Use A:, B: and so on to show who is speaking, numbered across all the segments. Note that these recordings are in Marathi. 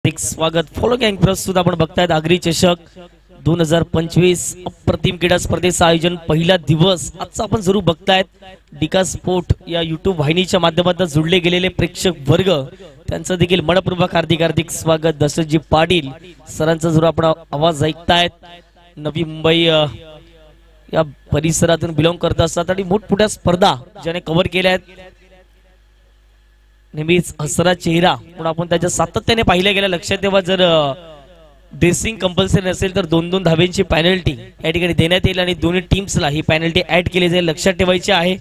A: एक स्वागत फॉलो गँग प्रस्तुत आपण बघतायत आगरी चषक 2025 अप्रतिम क्रीडा स्पर्धेचं आयोजन पहिला दिवस आजचा आपण जरूर बघतायत डिका स्पोर्ट या YouTube वाहिनीच्या माध्यमातून जुळले गेलेले प्रेक्षक वर्ग त्यांचं देखील मनपूर्वक हार्दिक स्वागत. दशरथजी पाटील सरांचा जरूर आपण आवाज ऐकतायत. नवी मुंबई या परिसरातून बिलॉंग करत असतात आणि मोठमोठ्या स्पर्धा ज्याने कव्हर केल्या आहेत. नेहमीच हसरा चेहरा पण आपण त्याच्या सातत्याने पाहिल्या गेल्या. लक्षात ठेवा जर ड्रेसिंग कंपल्सरी नसेल तर 2-2 धाब्यांची पेनल्टी या ठिकाणी देण्यात येईल आणि दोन्ही टीम्सला ही पेनल्टी ऍड केली जाईल. लक्षात ठेवायची आहे.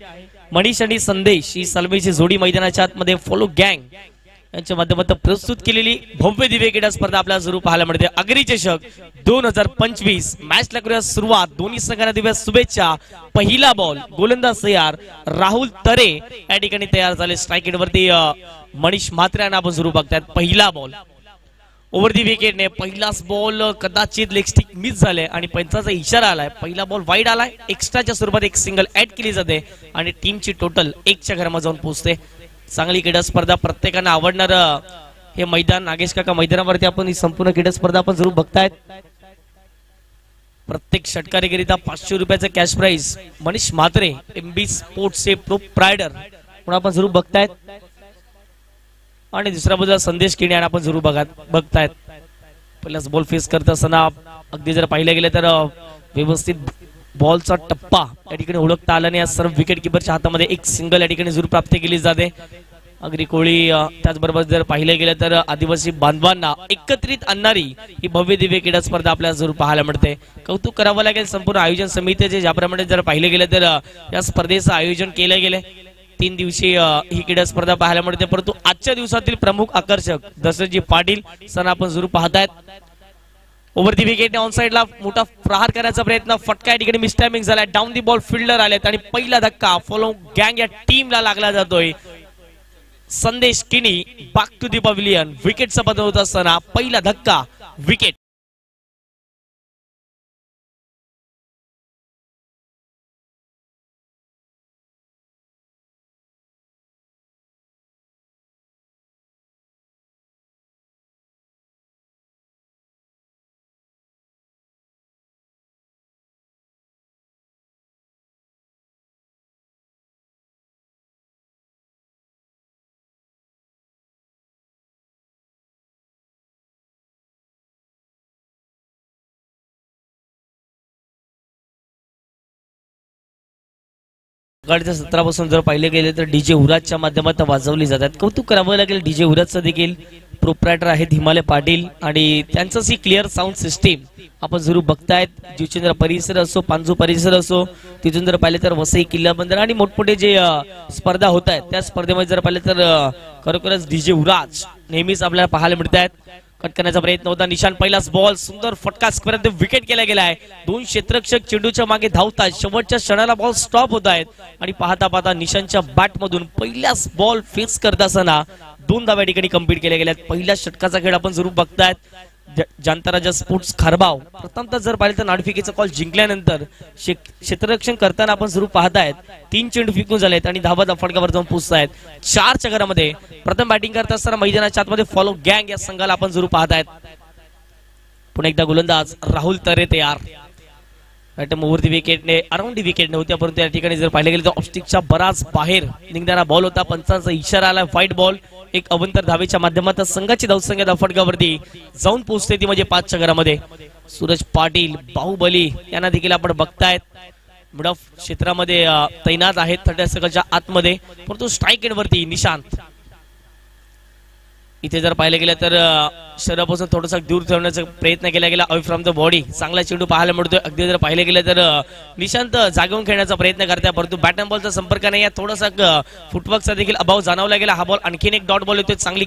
A: मनीष आणि संदेश ही सलमेची जोडी मैदानाच्या आतमध्ये फॉलो गँग यांच्या माध्यमातून प्रस्तुत केलेली भव्य दिव्य क्रीडा स्पर्धा आपल्याला जरूर पाहायला मिळते. आगरी चषक 2025 मॅचला करूया सुरुवात. दोन्ही संघांना देऊया शुभेच्छा. पहिला बॉल गोलंदाज तयार राहुल तरे या ठिकाणी तयार झाले. स्ट्राइक वरती मनीष म्हात्रे यांना आपण जरूर बघतायत. पहिला बॉल ओव्हर दी विकेटने पहिलाच बॉल कदाचित लेग स्टिक मिस झाले आणि पंचाचा इशारा आलाय. पहिला बॉल वाईड आलाय. एक्स्ट्राच्या स्वरूपात एक सिंगल ऍड केली जाते आणि टीमची टोटल 1च्या घरामध्ये जाऊन पोहोचते. चांगली क्रीडा स्पर्धा प्रत्येकांना आवडणार हे मैदान नागेश काका मैदानावरती आपण ही संपूर्ण क्रीडा स्पर्धा आपण जरूर बघतायत. प्रत्येक षटकारीकरिता 500 रुपयाचं cash prize Manish Mhatre MB स्पोर्ट्सचे प्रोप्रायडर म्हणून आपण जरूर बघतायत. आणि दुसऱ्या बाजूला संदेश किणी आपण जरूर बघतायत. पहिलाच बॉल फेस करत असताना अगदी जर पाहिलं गेलं तर व्यवस्थित बॉलचा टप्पा या ठिकाणी ओळखता आला नाही. सर्व विकेट किपरच्या हातामध्ये एक सिंगल या ठिकाणी जरूर प्राप्त केली जाते. अगदी कोळी त्याचबरोबर जर पाहिलं गेलं तर आदिवासी बांधवांना एकत्रित आणणारी ही भव्य दिव्य क्रीडा स्पर्धा आपल्याला जरूर पाहायला मिळते. कौतुक करावं लागेल संपूर्ण आयोजन समितीचे. ज्याप्रमाणे जर पाहिलं गेलं तर या स्पर्धेचं आयोजन केलं गेले. 3 दिवसीय ही क्रीडा स्पर्धा पाहायला मिळते. परंतु आजच्या दिवसातील प्रमुख आकर्षक दशरथजी पाटील सर आपण जरूर पाहतायत. ओव्हर दी विकेट ऑन साइडला मोठा प्रहार करण्याचा प्रयत्न. फटका या ठिकाणी मिसटायमिंग झाला. डाऊन दी बॉल फिल्डर आलेत आणि पहिला धक्का फॉलो गँग या टीमला लागला जातोय. संदेश किणी बॅक टू दी पॅव्हिलियन. विकेटचा बदल होत असताना पहिला धक्का विकेट. सकाळच्या सत्रापासून जर पाहिले गेले तर डीजे उराजच्या माध्यमातून वाजवली जातात. कौतुक करावं लागेल डीजे उराजचं देखील. प्रोप्रायटर आहेत हिमालय पाटील आणि त्यांचंच ही क्लिअर साऊंड सिस्टीम आपण जरूर बघतायत. जुचंद्र परिसर असो पांजू परिसर असो तिथून जर पाहिले तर वसई किल्ला बंदर आणि मोठमोठे जे स्पर्धा होत आहेत त्या स्पर्धेमध्ये जर पाहिले तर खरोखरच डीजे उराज नेहमीच आपल्याला पाहायला मिळत आहेत. कट करण्याचा प्रयत्न होता. निशान पहिलाच बॉल सुंदर फटका स्क्वेअर विकेट केला गेला आहे. 2 क्षेत्ररक्षक चेंडूच्या मागे धावतात. शेवटच्या क्षणाला बॉल स्टॉप होत आहेत आणि पाहता निशांच्या बॅट मधून पहिलाच बॉल फेस करत असताना 2 धावा ठिकाणी कंप्लीट केल्या गेल्या. पहिल्या षटकाचा खेळ आपण जरूर बघतायत. जांताराजा स्पोर्ट्स खारबाव प्रथमतः जर पाहिलं तर नाडफिकेचा कॉल जिंकल्यानंतर क्षेत्ररक्षण करताना आपण जरूर पाहतायत. 3 चेंडू फेकून झालेत आणि धावा फटकावर जाऊन पोहोचतायत. 4च्या घरामध्ये प्रथम बॅटिंग करत असताना मैदानाच्या आतमध्ये फॉलो गँग या संघाला आपण जरूर पाहतायत. पुन्हा एकदा गोलंदाज राहुल तरे तयार. ओव्हर दी विकेटने अराउंड दी विकेट नव्हत्या परंतु या ठिकाणी जर पाहिलं गेलं तर ऑफस्टिकच्या बराच बाहेर निघणारा बॉल होता. पंचांचा इशारा आला. White ball. एक अवंतर धावेच्या माध्यमातून संघाची धावसंख्या फटकावरती जाऊन पोहोचते ती म्हणजे 5च्या घरामध्ये. सूरज पाटील बाहुबली यांना देखील आपण बघतायत. मिड ऑफ क्षेत्रामध्ये तैनात आहेत 30 सर्कलच्या आतमध्ये. परंतु स्ट्राइक एंड वरती निशांत. इथे जर पाहिलं गेलं तर शरीरापासून थोडासा दूर ठेवण्याचा प्रयत्न केला गेला. अवे फ्रॉम द बॉडी चांगला चेंडू पाहायला मिळतोय. अगदी जर पाहिलं गेलं तर निशांत जागेवून खेळण्याचा प्रयत्न करताय परंतु बॅट अँड बॉलचा संपर्क नाही. थोडासा फुटवर्कचा देखील अभाव जाणवला गेला. हा बॉल आणखीन एक डॉट बॉल येतोय. चांगली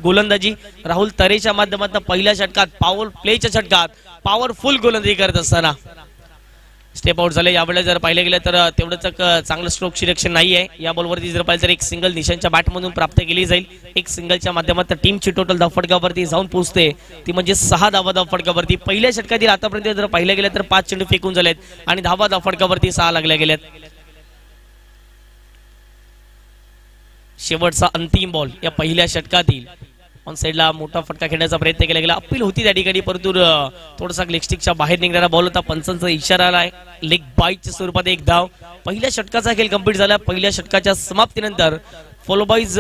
A: गोलंदाजी राहुल तरेच्या माध्यमातून पहिल्या षटकात पॉवर प्लेच्या षटकात पॉवरफुल गोलंदाजी करत असताना स्टेप आउट झाले. यावेळेला जर पाहिलं गेलं तर तेवढंच चांगलं स्ट्रोक सिलेक्शन नाहीये. या बॉलवरती जर पाहिलं तर एक सिंगल निशांच्या बॅटमधून प्राप्त केली जाईल. एक सिंगलच्या माध्यमातून टीमची टोटल धावफटकावरती जाऊन पोहोचते ती म्हणजे 6 धावा धावफटकावरती. पहिल्या षटकातील आतापर्यंत जर पाहिलं गेलं तर 5 चेंडू फेकून झालेत आणि धावा धावफटकावरती 6 लागल्या गेल्यात. शेवटचा अंतिम बॉल या पहिल्या षटकातील ऑन साईडला मोठा फटका खेळण्याचा प्रयत्न केला गेला, अपील होती त्या ठिकाणी, परंतु थोडासा लेग स्टिकच्या बाहेर निघणारा बॉल होता. पंचांचा इशारा आलाय लेग बाईटच्या स्वरूपात एक धाव. पहिल्या षटकाचा खेळ कंप्लीट झाला. पहिल्या षटकाच्या समाप्तीनंतर फॉलो बाईज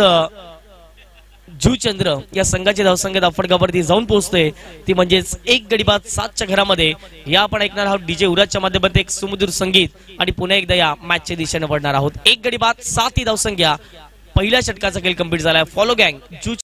A: जुचंद्र या संघाची धावसंख्या धावफटकावरती जाऊन पोहोचते, ती म्हणजेच 1 गडी बाद 7च्या घरामध्ये. या आपण ऐकणार आहोत डीजे उराजच्या माध्यमातून एक सुमधुर संगीत आणि पुन्हा एकदा या मॅचच्या दिशेने वळणार आहोत. 1 गडी बाद 7 ही धावसंख्या. पहिल्या षटकाचा खेळ कंप्लीट झालाय. फॉलो गँग जुच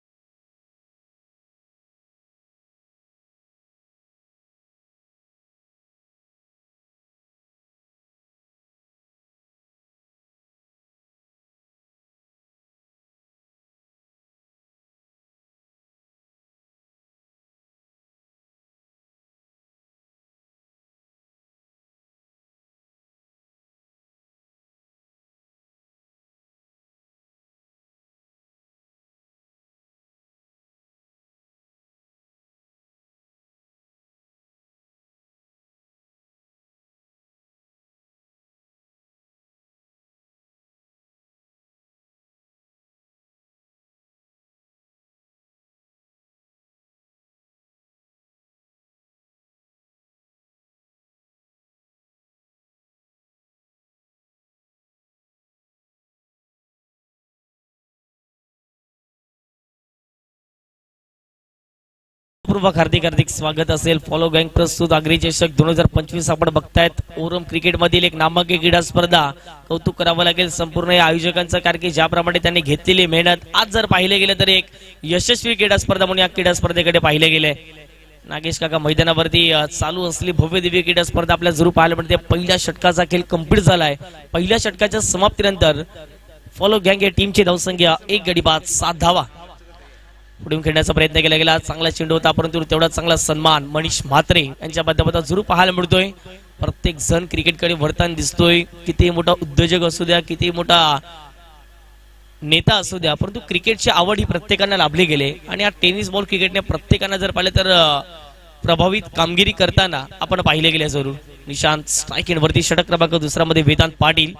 A: हार्दिक हार्दिक स्वागत असेल. फॉलो गँग प्रस्तुत आगरी चषक 2025 आपण बघतायत. ओरम क्रिकेट मधील एक नामांकित क्रीडा स्पर्धा. कौतुक करावं लागेल संपूर्ण या आयोजकांचं, कारण की ज्याप्रमाणे त्यांनी घेतलेली मेहनत आज जर पाहिले गेले तर एक यशस्वी क्रीडा स्पर्धा म्हणून या क्रीडा स्पर्धेकडे पाहिले गेले. नागेश काका मैदानावरती चालू असलेली भव्य दिव्य क्रीडा स्पर्धा आपल्या जरूर पाहायला मिळते. पहिल्या षटकाचा खेळ कंप्लीट झालाय. पहिल्या षटकाच्या समाप्तीनंतर फॉलो गँग या टीमची धावसंख्या 1 गडी बाद 7 धावा. पुढून खेळण्याचा प्रयत्न केला गेला. चांगला चेंडू होता, परंतु तेवढा चांगला सन्मान मनीष म्हात्रे यांच्या माध्यमातून जरूर पाहायला मिळतोय. प्रत्येक जण क्रिकेटकडे वळताना दिसतोय. किती मोठा उद्योजक असू द्या, किती मोठा नेता असू द्या, परंतु क्रिकेटची आवड ही प्रत्येकांना लाभली गेले. आणि हा टेनिस बॉल क्रिकेटने प्रत्येकांना जर पाहिलं तर प्रभावित कामगिरी करताना आपण पाहिले गेले जरूर. निशांत स्ट्राईक एंडवरती षटक क्रमांक 2 मध्ये वेदांत पाटील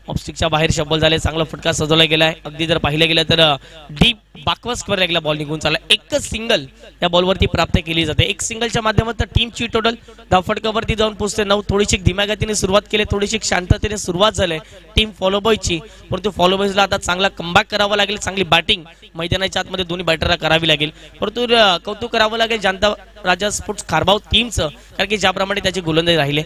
A: ऑफस्टिकच्या बाहेर शबल झाले. चांगला फटका सजवला गेलाय. अगदी जर पाहिलं गेलं तर डीप बाकवास कव्हर लागला, बॉल निघून चालला. एकच सिंगल या बॉलवरती प्राप्त केली जाते. एक सिंगलच्या माध्यमातून टीमची टोटल धावफटकावरती जाऊन पोहोचते 9. थोडीशी धीम्या गतीने सुरुवात केली, थोडीशी शांततेने सुरुवात झाली टीम फॉलो बॉयची, परंतु फॉलो बॉयजला आता चांगला कमबॅक करावा लागेल. चांगली बॅटिंग मैदानाच्या आतमध्ये दोन्ही बॅटरला करावी लागेल. परंतु कौतुक करावं लागेल जनता राजा स्पोर्ट्स खारबाव टीमचं, कारण की ज्याप्रमाणे त्याचे गोलंदाज राहिले.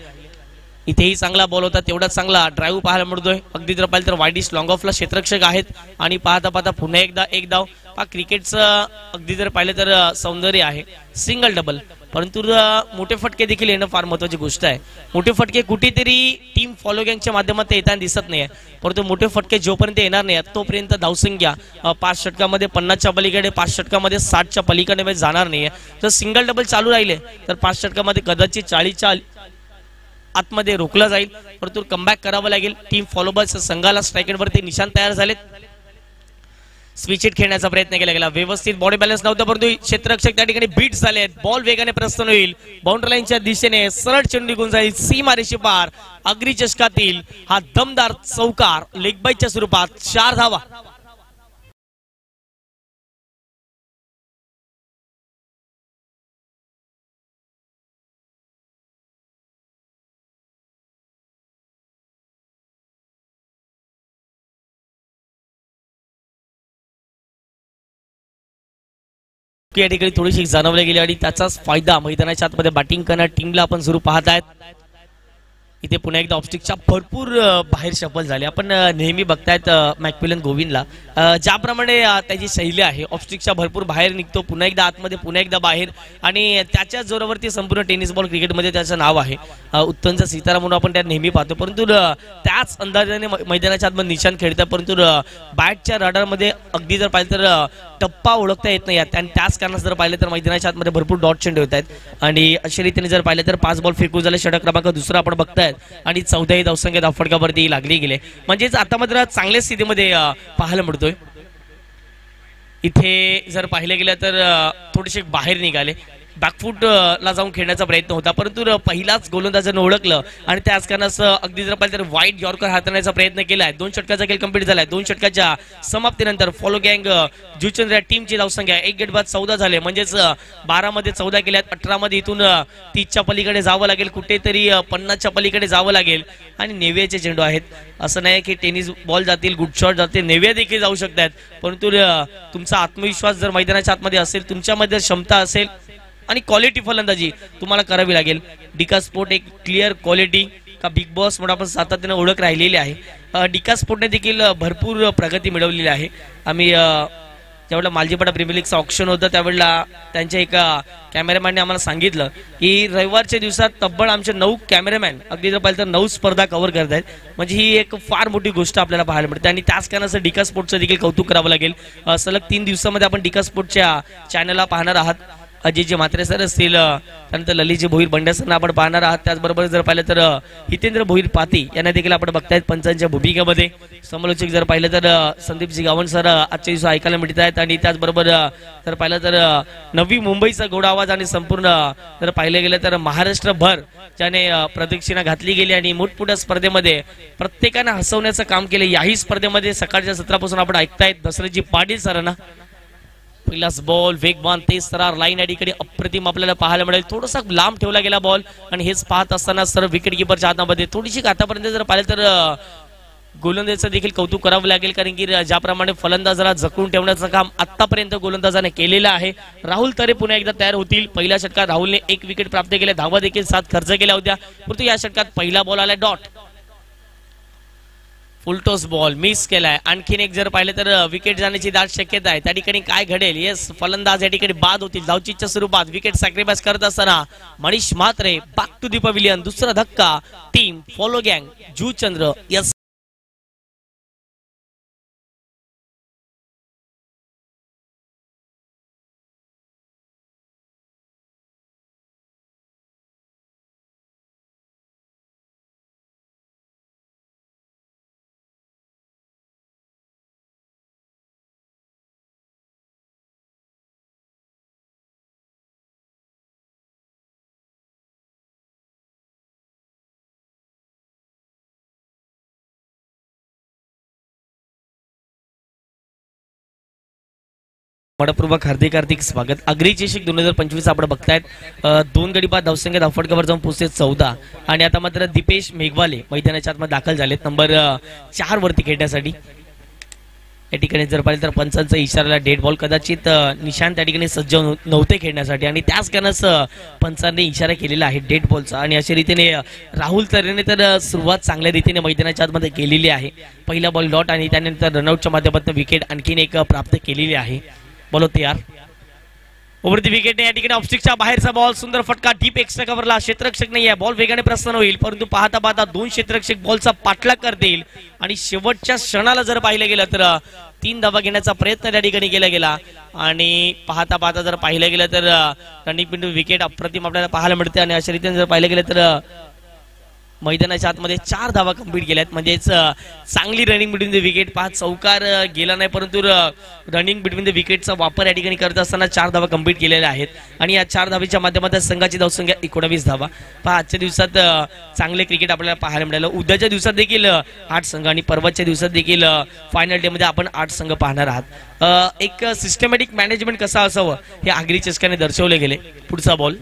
A: इथेही चांगला बॉल होता, तेवढा चांगला ड्राईव्ह पाहायला मिळतोय. अगदी जर पाहिलं तर वाईडिश लॉंग ऑफला क्षेत्ररक्षक आहेत. आणि पाहता पाहता पुन्हा एकदा एक धाव. क्रिकेटचं अगदी जर पाहिलं तर सौंदर्य आहे. सिंगल डबल, परंतु मोठे फटके देखील येणं फार महत्वाची गोष्ट आहे. मोठे फटके कुठेतरी टीम फॉलो गँगच्या माध्यमातून येताना दिसत नाहीये, परंतु मोठे फटके जोपर्यंत येणार नाही तोपर्यंत धावसंख्या 5 षटकामध्ये 50च्या पलीकडे, 5 षटकामध्ये 60च्या पलीकडे जाणार नाहीये. जर सिंगल डबल चालू राहिले तर 5 षटकामध्ये कदाचित 40च्या आतमध्ये रोखला जाईल, परंतु कमबॅक करावं लागेल. टीम फॉलो बॉय संघाला स्ट्रायकेटवरती निशाण तयार झालेत. स्विच हिट खेळण्याचा प्रयत्न केला गेला. व्यवस्थित बॉडी बॅलन्स नव्हता, परंतु क्षेत्ररक्षक त्या ठिकाणी बीट झाले. बॉल वेगाने प्रस्थान होईल. बाउंड्री लाईनच्या दिशेने सरळ चेंडू निघून जाईल. सीमारेषे पार. आगरी चषकातील हा दमदार चौकार लेग बाईच्या स्वरूपात 4 धावा. या ठिकाणी थोडीशी जाणवली गेली आणि त्याचाच फायदा मैदानाच्या आतमध्ये बॅटिंग करणाऱ्या टीमला आपण जरूर पाहत आहेत. इथे पुन्हा एकदा ऑब्स्टिकच्या भरपूर बाहेर सफल झाले. आपण नेहमी बघतायत मॅकमिलन गोविंदला, ज्याप्रमाणे त्याची शैली आहे. ऑब्स्टिकच्या भरपूर बाहेर निघतो, पुन्हा एकदा आतमध्ये, पुन्हा एकदा बाहेर, आणि त्याच्या जोरावरती संपूर्ण टेनिस बॉल क्रिकेटमध्ये त्याचं नाव आहे. उत्तमचा सितारा म्हणून आपण त्या नेहमी पाहतो, परंतु त्याच अंदाजाने मैदानाच्या आतमध्ये निशाण खेळतात, परंतु बॅटच्या रडारमध्ये अगदी जर पाहिलं तर टप्पा ओळखता येत नाही. आणि त्याच कारणास जर पाहिलं तर मैदानाच्या आतमध्ये भरपूर डॉट चेंडू होत आहेत. आणि अशा रीतीने जर पाहिलं तर 5 बॉल फेकून झाले. षटक क्रमांक 2 आपण बघतायत आणि 14ही धावसंख्या धावफटकावरती लागली गेले. म्हणजेच आता मात्र चांगल्या स्थितीमध्ये पाहायला मिळतोय. इथे जर पाहिलं गेलं तर थोडेसे बाहेर निघाले. बॅकफूट ला जाऊन खेळण्याचा प्रयत्न होता, परंतु पहिलाच गोलंदाजानं ओळखलं आणि त्याच कारणास्तव अगदी जर पाहिलं तर वाईट यॉर्कर हाताळण्याचा प्रयत्न केलाय. 2 षटकाचा खेळ कंप्लीट झालाय. 2 षटकाच्या समाप्तीनंतर फॉलो गँग जुचंद्र या टीमची धावसंख्या 1 गट बाद 14 झाले, म्हणजेच 12 मध्ये 14 केल्यात. 18 मध्ये इथून 30च्या पलीकडे जावं लागेल, कुठेतरी 50च्या पलीकडे जावं लागेल. आणि नेव्याचे चेंडू आहेत, असं नाही की टेनिस बॉल जातील, गुड शॉट जातील, नेव्या देखील जाऊ शकतात, परंतु तुमचा आत्मविश्वास जर मैदानाच्या आतमध्ये असेल, तुमच्यामध्ये क्षमता असेल आणि क्वालिटी फलंदाजी तुम्हाला करावी लागेल. डिका स्पोर्ट एक क्लिअर क्वालिटी का बिग बॉस म्हणून आपण सातत्याने ओळख राहिलेली आहे. डिका स्पोर्टने देखील भरपूर प्रगती मिळवलेली आहे. आम्ही ज्यावेळेला मालजीपाडा प्रीमियर लीगचं ऑप्शन होतं त्यावेळेला त्यांच्या एका कॅमेरामॅनने आम्हाला सांगितलं की रविवारच्या दिवसात तब्बल आमचे 9 कॅमेरामॅन अगदी जर पाहिलं तर 9 स्पर्धा कव्हर करत आहेत. म्हणजे ही एक फार मोठी गोष्ट आपल्याला पाहायला मिळते आणि त्याच कारणाचं डिका स्पोर्टचं देखील कौतुक करावं लागेल. सलग 3 दिवसामध्ये आपण डिका स्पोर्टच्या चॅनलला पाहणार आहात. अजयजी म्हात्रे सर असतील, त्यानंतर ललितजी भोईर बंड्यासरना आपण पाहणार आहात. त्याचबरोबर जर पाहिलं तर हितेंद्र भोईर पाती यांना देखील आपण बघतायत पंचांच्या भूमिकेमध्ये. समालोचक जर पाहिलं तर संदीपजी गावण सर आजच्या दिवशी ऐकायला मिळत आहेत. आणि त्याचबरोबर जर पाहिलं तर नवी मुंबईचा गोड आवाज आणि संपूर्ण जर पाहिलं गेलं तर महाराष्ट्रभर ज्याने प्रदक्षिणा घातली गेली आणि मोठमोठ्या स्पर्धेमध्ये प्रत्येकानं हसवण्याचं काम केलं. याही स्पर्धेमध्ये सकाळच्या सत्रापासून आपण ऐकतायत दशरथजी पाटील सरांना. पहिलाच बॉल वेगवान तेज तरार लाईन या ठिकाणी अप्रतिम आपल्याला पाहायला मिळेल. थोडासा लांब ठेवला गेला बॉल आणि हेच पाहत असताना सर्व विकेट किपरच्या हातामध्ये थोडीशी आतापर्यंत जर पाहिलं तर गोलंदाजाचं देखील कौतुक करावं लागेल, कारण की ज्याप्रमाणे फलंदाजाला जखून ठेवण्याचं काम आतापर्यंत गोलंदाजाने केलेलं आहे. राहुल तरे पुन्हा एकदा तयार होतील. पहिल्या षटकात राहुलने 1 विकेट प्राप्त केले, धावा देखील 7 खर्च केल्या होत्या, परंतु या षटकात पहिला बॉल आला डॉट, फुलटॉस बॉल मिस केलाय. आणखीन एक जर पाहिलं तर विकेट जाण्याची दाट शक्यता आहे. त्या ठिकाणी काय घडेल? येस, फलंदाज या ठिकाणी बाद होतील. धावचीच्या स्वरूपात विकेट सॅक्रिफाईस करत असताना Manish Mhatre back to the pavilion. दुसरा धक्का टीम फॉलो गँग जुचंद्र. यस, मनपूर्वक हार्दिक स्वागत. अग्री चषक 2025 आपण बघतायत. 2 गडी बाद धावसंख्या धावफटकावर जाऊन पोहोचते 14 आणि आता मात्र दीपेश मेघवाले मैदानाच्या आतमध्ये दाखल झालेत नंबर 4 वरती खेळण्यासाठी. या ठिकाणी जर पाहिलं तर पंचांचा इशाराला डेड बॉल, कदाचित निशांत त्या ठिकाणी सज्ज नव्हते खेळण्यासाठी आणि त्याच कारणास पंचांनी इशारा केलेला आहे डेड बॉलचा. आणि अशा रीतीने राहुल तरेने तर सुरुवात चांगल्या रीतीने मैदानाच्या आतमध्ये केलेली आहे. पहिला बॉल डॉट आणि त्यानंतर रनआउटच्या माध्यमातून विकेट आणखीन एक प्राप्त केलेली आहे. बोलो तयार ओव्हरती विकेट या ठिकाणी ऑफस्टिकच्या बाहेरचा बॉल, सुंदर फटका डीप एक्स्ट्रा कव्हरला. क्षेत्ररक्षक नाही आहे, बॉल वेगाने प्रस्थान होईल, परंतु पाहता पाहता 2 क्षेत्ररक्षक बॉलचा पाठलाग करतील आणि शेवटच्या क्षणाला जर पाहिलं गेलं तर 3 धावा घेण्याचा प्रयत्न त्या ठिकाणी केला गेला. आणि पाहता पाहता जर पाहिलं गेलं तर रनिंग बिंदू विकेट अप्रतिम आपल्याला पाहायला मिळते. आणि अशा रीतीने जर पाहिलं गेलं तर मैदानाच्या आतमध्ये 4 धावा कंप्लीट केल्यात, म्हणजेच चांगली रनिंग बिटवीन द विकेट. 5 चौकार गेला नाही, परंतु रनिंग बिटवीन द विकेटचा वापर या ठिकाणी करत असताना 4 धावा कंप्लीट केलेल्या आहेत. आणि या 4 धावेच्या माध्यमातून संघाची धावसंख्या 19 धावा. आजच्या दिवसात चांगले क्रिकेट आपल्याला पाहायला मिळालं. उद्याच्या दिवसात देखील 8 संघ आणि परवाच्या दिवसात देखील फायनल डे मध्ये आपण 8 संघ पाहणार आहात. एक सिस्टमॅटिक मॅनेजमेंट कसं असावं हे आगरी चषकाने दर्शवले गेले. पुढचा बॉल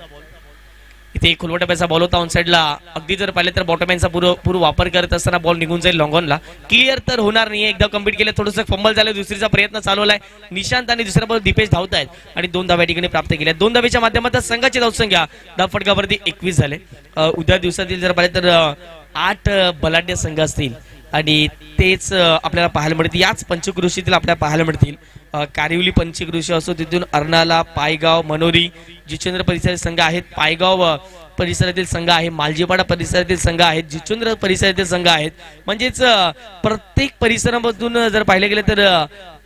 A: इथे खुलवटाप्याचा बॉल होता ऑन साइडला. अगदी जर पाहिलं तर बॉटमॅनचा पूर्ण वापर करत असताना बॉल निघून जाईल लॉंगॉनला. क्लिअर तर होणार नाही, एकदा कंप्लीट केलं, थोडंसं फंबल झालं, दुसरीचा प्रयत्न चालवलाय निशांत आणि दुसऱ्या बॉल दीपेश धावत आहेत आणि 2 धाव्या ठिकाणी प्राप्त केल्या. 2 धावेच्या माध्यमातून संघाची धावसंख्या धावफटकावरती 21 झाले. उद्या दिवसातील जर पाहिलं तर 8 बलाढ्य संघ असतील आणि तेच आपल्याला पाहायला मिळतील. याच पंचक्रोशीतील आपल्याला पाहायला मिळतील. कारिवली पंचक्रोशी असो, तिथून अर्नाला, पायगाव, मनोरी, जिचंद्र परिसरातील संघ आहेत, पायगाव परिसरातील संघ आहे, मालजीपाडा परिसरातील संघ आहेत, जिचंद्र परिसरातील संघ आहेत. म्हणजेच प्रत्येक परिसरामधून जर पाहिलं गेलं तर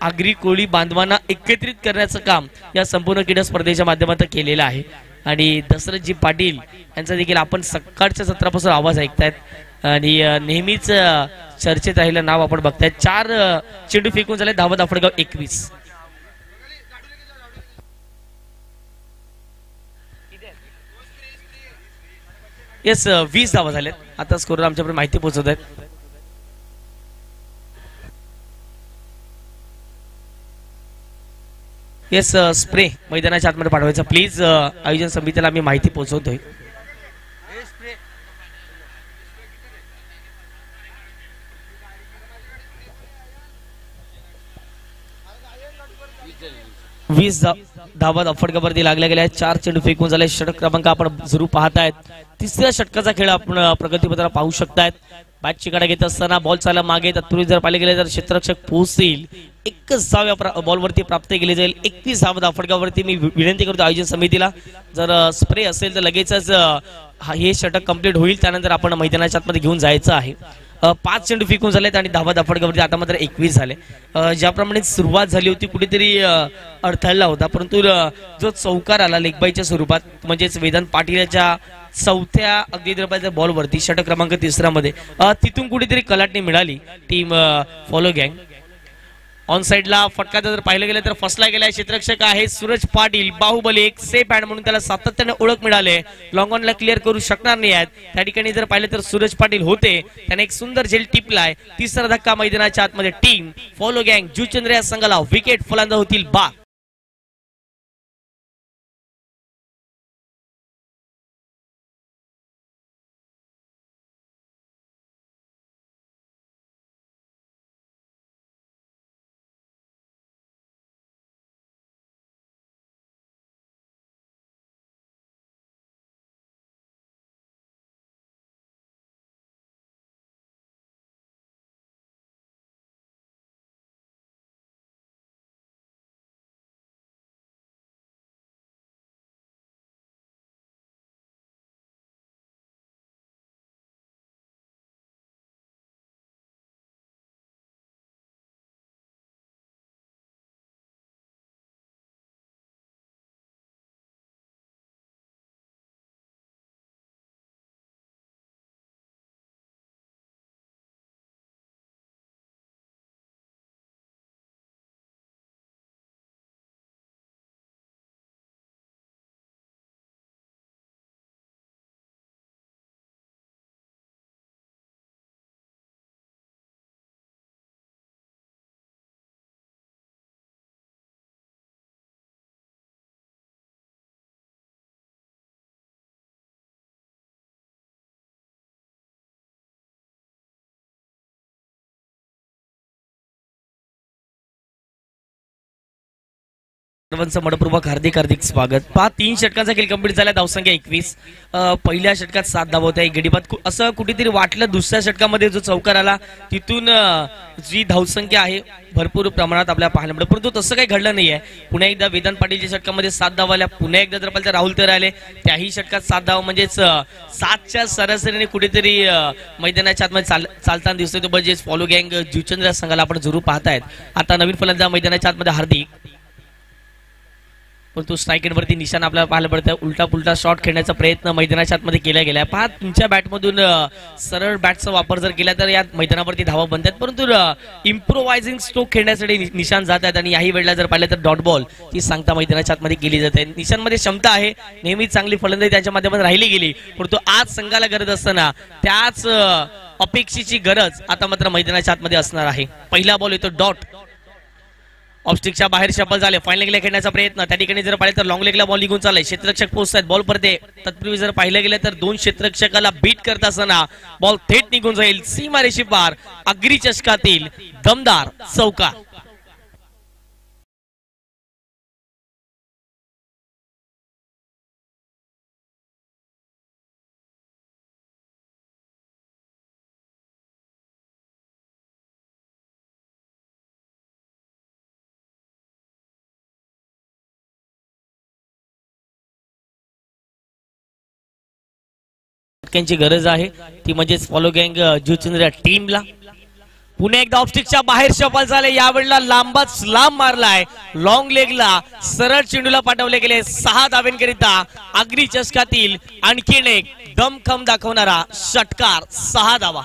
A: आगरी कोळी बांधवांना एकत्रित करण्याचं काम या संपूर्ण क्रीडा स्पर्धेच्या माध्यमातून केलेलं आहे. आणि दशरथजी पाटील यांचा देखील आपण सकाळच्या सत्रापासून आवाज ऐकतायत आणि नेहमीच चर्चेत राहिलं नाव आपण बघताय. 4 चेंडू फेकून झाले, धावा धावफटका 21. येस 20 धावा झाल्यात आता स्कोर आमच्याकडे माहिती पोहोचवत आहेत. येस स्प्रे मैदानाच्या आतमध्ये पाठवायचा प्लीज. आयोजन समितीला आम्ही माहिती पोहोचवतोय. वीस धावा अफडकावरती लागल्या गेल्या आहेत. 4 चेंडू फेकून झाले. षटक क्रमांक आपण जरूर पाहतायत. तिसऱ्या षटकाचा खेळ आपण प्रगतीपत्राला पाहू शकतायत. बॅटची कडा घेत असताना बॉल चालला मागे तत्पूर्वी जर पाहिले गेले तर क्षेत्ररक्षक पोहोचतील. एकच धाव्या बॉलवरती प्राप्त केली जाईल. 21 धावा फटकावरती मी विनंती करतो आयोजन समितीला जर स्प्रे असेल तर लगेचच हे षटक कंप्लीट होईल. त्यानंतर आपण मैदानाच्या आतमध्ये घेऊन जायचं आहे. 5 चेंडू फेकून झालेत आणि धावा फटकावरती आता मात्र 21 झाले. ज्याप्रमाणे सुरुवात झाली होती कुठेतरी अडथळला होता परंतु जो चौकार आला लेगबाईच्या स्वरूपात म्हणजेच वेदांत पाटीलच्या चौथ्या अगदी द्रपाच्या बॉलवरती षटक क्रमांक 3 मध्ये तिथून कुठेतरी कलाटणी मिळाली टीम फॉलो गँग. ऑन साइडला फटका जर पाहिलं गेलं तर फसला गेलाय. क्षेत्ररक्षक आहे सूरज पाटील बाहुबली. एक सेफ हँड म्हणून त्याला सातत्याने ओळख मिळाले. लॉंग ऑनला क्लिअर करू शकणार नाही आहेत. त्या ठिकाणी जर पाहिलं तर सूरज पाटील होते. त्याने एक सुंदर झेल टिपलाय. तिसरा धक्का मैदानाच्या आतमध्ये टीम फॉलो गँग जुचंद्र या संघाला विकेट फलंदाज होतील बाद. सर्वांचं मनपूर्वक हार्दिक हार्दिक स्वागत. 3 षटकांचा खेळ कंप्लीट झाला. धावसंख्या 21. पहिल्या षटकात 7 धावा होत्या एक गडीबाद. असं कुठेतरी वाटलं दुसऱ्या षटकामध्ये जो चौकार आला तिथून जी धावसंख्या आहे भरपूर प्रमाणात आपल्याला पाहायला मिळत परंतु तसं काही घडलं नाहीये. पुन्हा एकदा वेदांत पाटीलच्या षटकामध्ये 7 धावा आल्या. पुन्हा एकदा जर पाहिलं तर राहुल तेरा आले. त्याही षटकात 7 धावा म्हणजेच 7च्या सरासरीने कुठेतरी मैदानाच्या आतमध्ये चालताना दिसतोय. तो म्हणजेच फॉलो गँग जुचंद्र संघाला आपण जरूर पाहतायत. आता नवीन फलंदाज मैदानाच्या आतमध्ये हार्दिक परंतु स्ट्राईक एंडवरती निशाण आपल्याला पाहायला पडतं. उलटा पुलटा शॉट खेळण्याचा प्रयत्न मैदानाच्या आतमध्ये केला गेलाय. पहा तुमच्या बॅटमधून सरळ बॅटचा वापर जर केला तर या मैदानावरती धावा बनतात परंतु इम्प्रोवायझिंग स्ट्रोक खेळण्यासाठी निशाण जात आहेत आणि याही वेळेला जर पाहिलं तर डॉट बॉल ही सांगता मैदानाच्या आतमध्ये केली जाते. निशाणमध्ये क्षमता आहे. नेहमीच चांगली फलंदाजी त्यांच्या माध्यमातून राहिली गेली परंतु आज संघाला गरज असताना त्याच अपेक्षेची गरज आता मात्र मैदानाच्या आतमध्ये असणार आहे. पहिला बॉल येतो डॉट. ऑफस्टिकच्या बाहेर शफल झाले. फाईन लेगला खेळण्याचा प्रयत्न त्या ठिकाणी जर पाहिलं तर लॉंग लेगला बॉल निघून चाललाय. क्षेत्ररक्षक पोहोचतात बॉल परते. तत्पूर्वी जर पाहिलं गेलं तर 2 क्षेत्ररक्षकाला बीट करत असताना बॉल थेट निघून जाईल सीमारेषे पार. अग्री चषकातील दमदार चौकार. ची गरज आहे ती म्हणजेच फॉलो गँग जुचंद्र टीमला. पुन्हा एकदा ऑफस्टिकच्या बाहेर शफल झाले. यावेळेला लांबच लांब मारलाय. लॉंग लेगला सरळ चेंडूला पाठवले गेले 6 धावेंकरिता. अग्री चषकातील आणखीन एक दमखम दाखवणारा षटकार 6 धावा.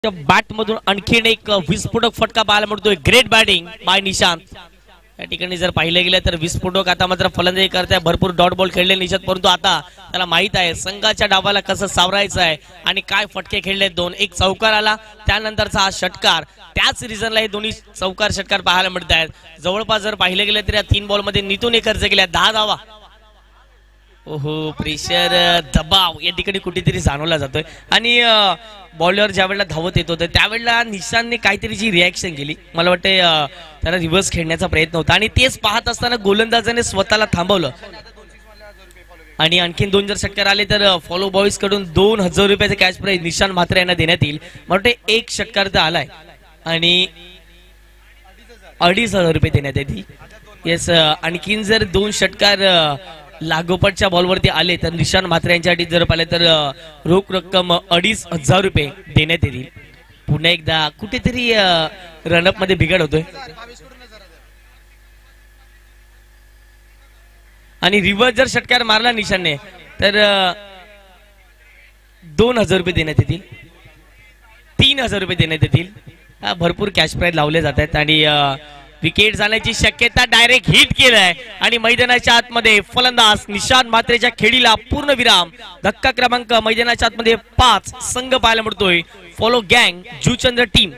A: बॅट मधून आणखीन एक विस्फोटक फटका पाहायला मिळतोय. Great batting by Nishant. या ठिकाणी जर पाहिलं गेलं तर विस्फोटक आता मात्र फलंदाजी करताय. भरपूर डॉट बॉल खेळले निशांत, परंतु आता त्याला माहित आहे संघाच्या डावाला कसं सावरायचं आहे आणि काय फटके खेळले. दोन एक चौकार आला, त्यानंतरचा हा षटकार. त्याच रिझनला हे दोन्ही चौकार षटकार पाहायला मिळत आहेत. जवळपास जर पाहिलं गेलं तर या 3 बॉल मध्ये नितून खर्च केल्या 10 धावा. ओहो, प्रेशर, दबाव या ठिकाणी कुठेतरी जाणवला जातोय. आणि बॉलर ज्या वेळेला धावत येत होतं त्यावेळेला निशांतने काहीतरी जी रिॲक्शन केली, मला वाटते त्याला रिव्हर्स खेळण्याचा प्रयत्न होता आणि तेच पाहत असताना गोलंदाजाने स्वतःला थांबवलं. आणि आणखीन 2 जर षटकार आले तर फॉलो बॉईज कडून 2000 रुपयाचे कॅश प्राइज निशांत म्हात्रे यांना देण्यात येईल. मला वाटते एक षटकार तर आलाय आणि 2500 रुपये देण्यात येतील. येस, आणखीन जर 2 षटकार लागोपाठच्या बॉलवरती आले तर निशांत म्हात्रे यांच्यासाठी जर पाहिले तर रोख रक्कम 2500 रुपये देण्यात येतील. पुन्हा एकदा कुठेतरी रनअप मध्ये बिघाड होतोय आणि रिव्हर्स जर षटकार मारला निशांतने तर 2000 रुपये देण्यात येतील, 3000 रुपये देण्यात येतील. भरपूर कॅश प्राइज लावले जात आहेत आणि विकेट जाण्याची शक्यता. डायरेक्ट हिट केलाय आणि मैदानाच्या आतमध्ये फलंदाज निशांत म्हात्रेच्या खेळीला पूर्ण विराम. धक्का क्रमांक मैदानाच्या आतमध्ये 5 संघ पाहायला मिळतोय. फॉलो गँग जुचंद्र टीम.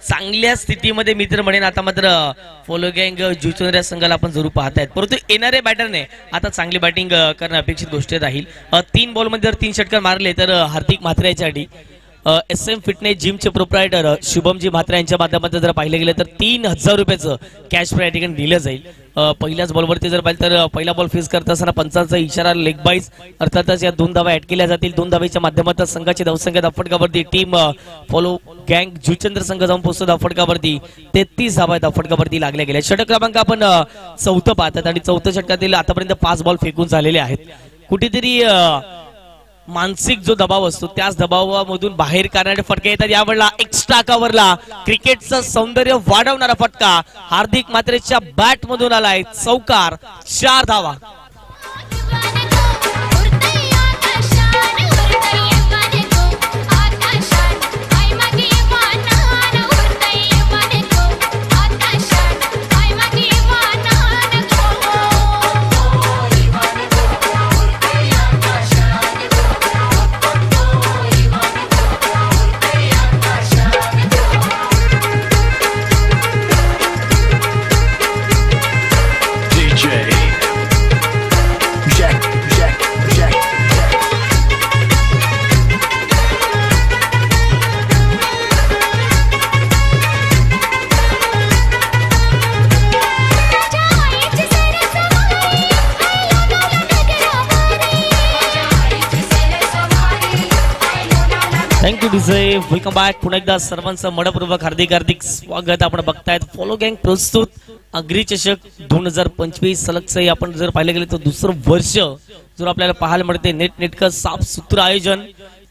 A: चांगल्या स्थितीमध्ये मित्र म्हणेन आता मात्र फॉलो गँग जुचंद्र संघाला आपण जरूर पाहतायत. परंतु येणाऱ्या बॅटरने आता चांगली बॅटिंग करणं अपेक्षित गोष्ट राहील. 3 बॉल मध्ये जर 3 षटकार मारले तर हार्दिक म्हात्रे याच्यासाठी SM fitness जिमचे proprietor Shubham ji Mhatre यांच्या माध्यमातून जर पाहिलं गेलं तर 3000 रुपयाचं कॅश प्राइज ठिकाणी दिलं जाईल. पहिल्याच बॉलवरती जर पाहिलं तर पहिला बॉल फेस करत असताना पंचांचा इशारा लेग बाईज, अर्थातच या 2 धावा ऍड केल्या जातील. 2 धावेच्या माध्यमातून संघाची धावसंख्या धावफटकावरती टीम फॉलो गँग जुचंद्र संघ जाऊन पोहोचतो धावफटकावरती. 33 धावा धावफटकावरती लागल्या गेल्या. षटक क्रमांक आपण 4थं पाहतात आणि 4थ्या षटकातील आतापर्यंत 5 बॉल फेकून झालेले आहेत. कुठेतरी मानसिक जो दबाव असतो त्याच दबावामधून बाहेर काढणारे फटके येतात. यावेळेला एक्स्ट्रा कव्हरला क्रिकेटचं सौंदर्य वाढवणारा फटका हार्दिक म्हात्रेच्या बॅट मधून आलाय. चौकार, 4 धावा. थँक्यू विजय, वेलकम बॅक. पुन्हा एकदा सर्वांचं मनपूर्वक हार्दिक स्वागत. आपण बघतायत फॉलो गँग प्रस्तुत अग्री चषक 2025 सलगचं आपण जर पाहिलं गेलं तर दुसरं वर्ष जर आपल्याला पाहायला मिळते. नेटकं साफ सुत्र आयोजन,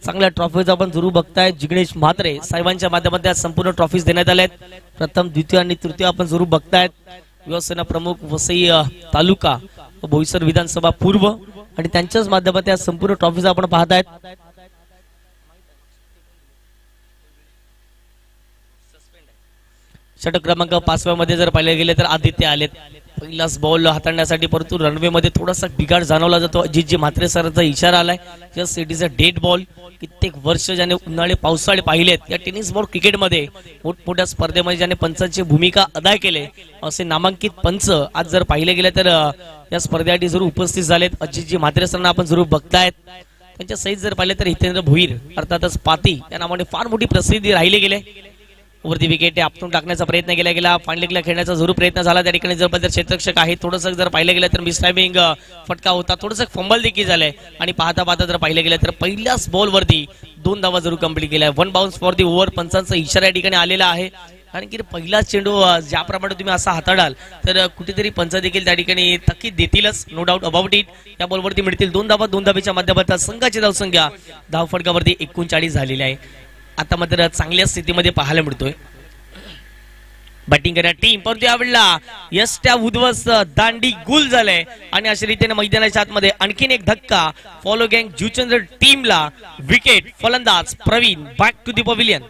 A: चांगल्या ट्रॉफीज आपण जरूर बघताय. जिग्नेश म्हात्रे साहेबांच्या माध्यमातून संपूर्ण ट्रॉफीज देण्यात आल्यात. प्रथम, द्वितीय आणि तृतीय आपण जरूर बघतायत. युवासेना प्रमुख वसई तालुका बोईसर विधानसभा पूर्व आणि त्यांच्याच माध्यमातून संपूर्ण ट्रॉफीज आपण पाहतायत. षटक क्रमांक 5व्या मध्ये जर पाहिले गेले तर आदित्य आलेत पहिलाच बॉल हाताळण्यासाठी, परंतु रनवे मध्ये थोडासा बिघाड जाणवला जातो. अजितजी म्हात्रे सरांचा इशारा आलाय, just it is a dead ball. कित्येक वर्ष ज्याने उन्हाळे पावसाळे पाहिलेत या टेनिस बॉल क्रिकेटमध्ये, मोठमोठ्या स्पर्धेमध्ये ज्याने पंचांची भूमिका अदा केले असे नामांकित पंच आज जर पाहिले गेले तर या स्पर्धेसाठी जरूर उपस्थित झालेत. अजितजी म्हात्रे सरांना आपण जरूर बघतायत. त्यांच्या सहित जर पाहिले तर हितेंद्र भोईर अर्थातच पाती या नावाने फार मोठी प्रसिद्धी राहिली गेले. वरती विकेट आपटून टाकण्याचा प्रयत्न केला गेला, फाईनल खेळण्याचा जरूर प्रयत्न झाला. त्या ठिकाणी जर क्षेत्ररक्षक आहे, थोडंसं जर पाहिलं गेलं तर मिस टायमिंग फटका होता, थोडंसं फंबल देखील झालंय. आणि पाहता पाहता जर पाहिलं गेलं तर पहिल्याच बॉल वरती 2 धावा जरूर कंप्लीट केल्या. 1 बाउन्स फॉर दी ओव्हर. पंचांचा इशारा या ठिकाणी आलेला आहे, कारण की पहिला चेंडू ज्याप्रमाणे तुम्ही असा हाताळाल तर कुठेतरी पंच देखील त्या ठिकाणी थकीत देतीलच, नो डाऊट अबाउट इट. या बॉलवरती मिळतील 2 धावा. 2 धावेच्या माध्यमातून संघाची धावसंख्या धावफटकावरती 39 झालेली आहे. आता मात्र चांगल्या स्थितीमध्ये पाहायला मिळतोय बॅटिंग करणारी टीम, परंतु यावेळेला यष्ट्या उद्ध्वस्त दांडी गुल झालंय. आणि अशा रीतीने मैदानाच्या आतमध्ये आणखीन एक धक्का. फॉलो गँग जुचंद्र टीमला विकेट. फलंदाज Pravin back to the pavilion.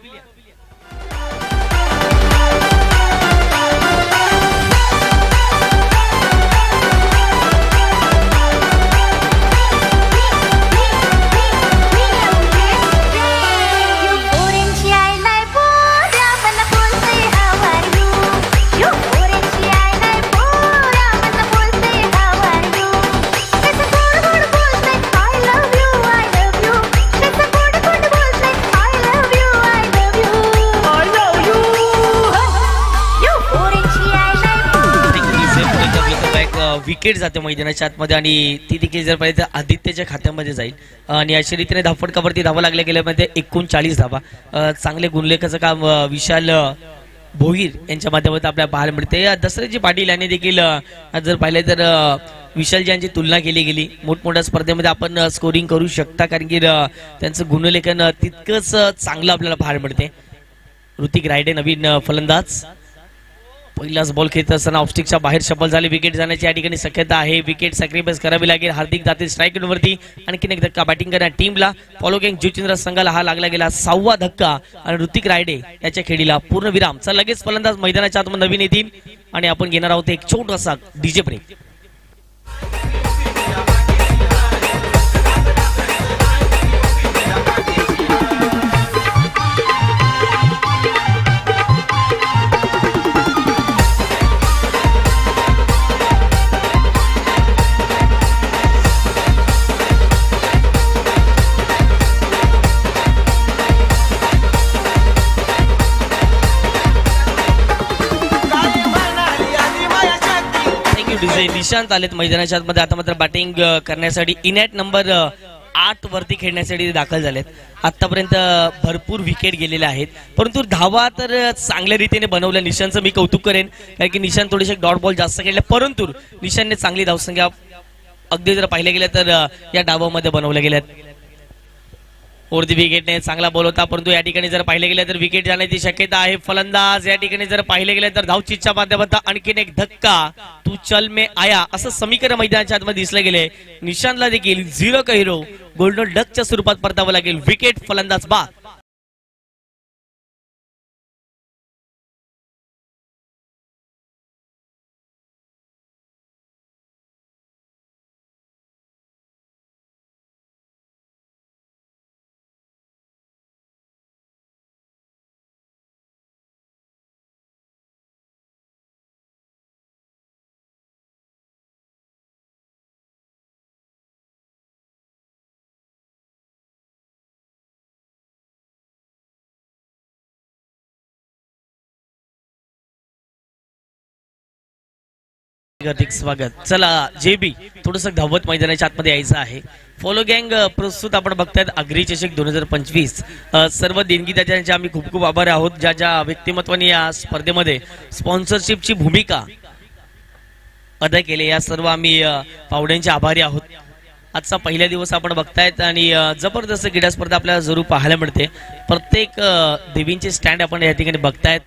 A: Wicket जाते मैदानाच्या आतमध्ये आणि ती देखील जर पाहिजे तर आदित्यच्या खात्यामध्ये जाईल. आणि अशा रीतीने धावफटकावरती धावा लागल्या गेल्यामध्ये 39 धावा. चांगले गुणलेखाचं काम विशाल भोईर यांच्या माध्यमातून आपल्याला पाहायला मिळते. दसऱ्याजी पाटील यांनी देखील जर पाहिलं तर विशालजी यांची तुलना केली गेली. मोठमोठ्या स्पर्धेमध्ये आपण स्कोरिंग करू शकता, कारण की त्यांचं गुणलेखन तितकंच चांगलं आपल्याला पाहायला मिळते. ऋतिक रायडे नवीन फलंदाज. पहिलाच बॉल खेळत असताना ऑफस्टिकच्या बाहेर सफल झाले. विकेट जाण्याची या ठिकाणी शक्यता आहे. विकेट सॅक्रिफाईस करावी लागेल. हार्दिक जातील स्ट्राईक वरती. आणखीन एक धक्का बॅटिंग करणाऱ्या टीमला. फॉलो गँग जुचंद्र संघाला हा लागला गेला 6वा धक्का. आणि ऋतिक रायडे याच्या खेळीला पूर्ण विराम. चला लगेच फलंदाज मैदानाच्या आतमध्ये नवीन येतील आणि आपण घेणार आहोत एक छोटासा डीजे ब्रेक. निशांत आलेत मैदानाच्या आतमध्ये. आता मात्र बॅटिंग करण्यासाठी इनॅट नंबर 8 वरती खेळण्यासाठी दाखल झालेत. आतापर्यंत भरपूर विकेट गेलेल्या आहेत, परंतु धावा तर चांगल्या रीतीने बनवल्या. निशांतचं मी कौतुक करेन, कारण की निशांत थोडेसे डॉट बॉल जास्त खेळले, परंतु निशांतने चांगली धावसंख्या अगदी जर पाहिले गेलं तर या डावामध्ये बनवल्या गेल्यात. वरती विकेटने चांगला बॉल होता, परंतु या ठिकाणी जर पाहिले गेले तर विकेट जाण्याची शक्यता आहे. फलंदाज या ठिकाणी जर पाहिले गेले तर धावचीच्या माध्यमातून आणखीन एक धक्का. तू चल में आया असं समीकरण मैदानाच्या आतमध्ये दिसले गेले. निशांतला देखील 0 का हिरो गोल्डन डकच्या स्वरूपात परतावं लागेल. विकेट फलंदाज बाद. अधिक स्वागत. चला जेबी थोडस धावत मैदानाच्या आतमध्ये यायचं आहे. फॉलो गँग प्रस्तुत आपण बघतायत आग्री चषक 2025. सर्व देणगीदारांचे आम्ही खूप खूप आभारी आहोत, ज्या ज्या व्यक्तिमत्वाने या स्पर्धेमध्ये स्पॉन्सरशिपची भूमिका अदा केली. या सर्व आम्ही पाहुण्यांचे आभारी आहोत. आजचा पहिला दिवस आपण बघतायत आणि जबरदस्त क्रीडा स्पर्धा आपल्याला जरूर पाहायला मिळते. प्रत्येक देवींचे स्टँड आपण या ठिकाणी बघतायत.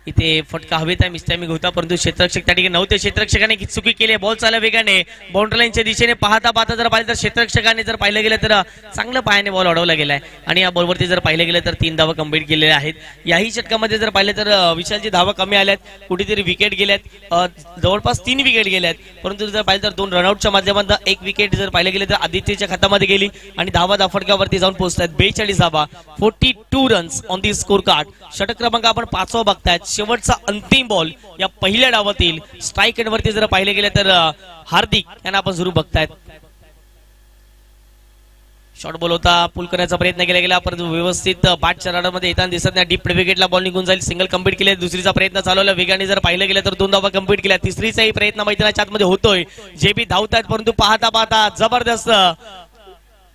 A: इथे फटका हवेत आहे मिस्टॅमिक होता, परंतु क्षेत्ररक्षक त्या ठिकाणी नव्हते. क्षेत्ररक्षकाने चुकी केली, बॉल चालला वेगाने बाउंड्री लाईनच्या दिशेने. पाहता पाहता जर पाहिलं तर क्षेत्ररक्षकाने जर पाहिलं गेलं तर चांगलं पायाने बॉल अडवला गेलाय आणि या बॉलवरती जर पाहिलं गेलं तर 3 धावा कंप्लीट केलेल्या आहेत. याही षटकामध्ये जर पाहिलं तर विशालची धावा कमी आल्यात, कुठेतरी विकेट गेल्यात, जवळपास 3 विकेट गेल्यात, परंतु जर पाहिलं तर 2 रनआउटच्या माध्यमातून 1 विकेट जर पाहिलं गेलं तर आदित्यच्या खात्यामध्ये गेली आणि धावा फटक्यावरती जाऊन पोहोचतात. 42 धावा, 42 runs on the score card. षटक क्रमांक आपण 5वा बघतायत. शेवटचा अंतिम बॉल या पहिल्या डावातील स्ट्राईक एंडवरती जर पाहिले गेले तर हार्दिक यांना आपण जरूर बघतायत. शॉर्ट बॉल होता, पुल करण्याचा प्रयत्न केला गेला, परंतु व्यवस्थित बॅटच्या राडामध्ये येताना दिसत नाही. डीप विकेटला बॉल निघून जाईल. सिंगल कंप्लीट केले. दुसरीचा प्रयत्न चालवला वेगाने जर पाहिलं गेलं तर 2 धावा कंप्लीट केल्या. तिसरीचाही प्रयत्न मैदानाच्या आतमध्ये होतोय. जे बी धावतायत, परंतु पाहता पाहता जबरदस्त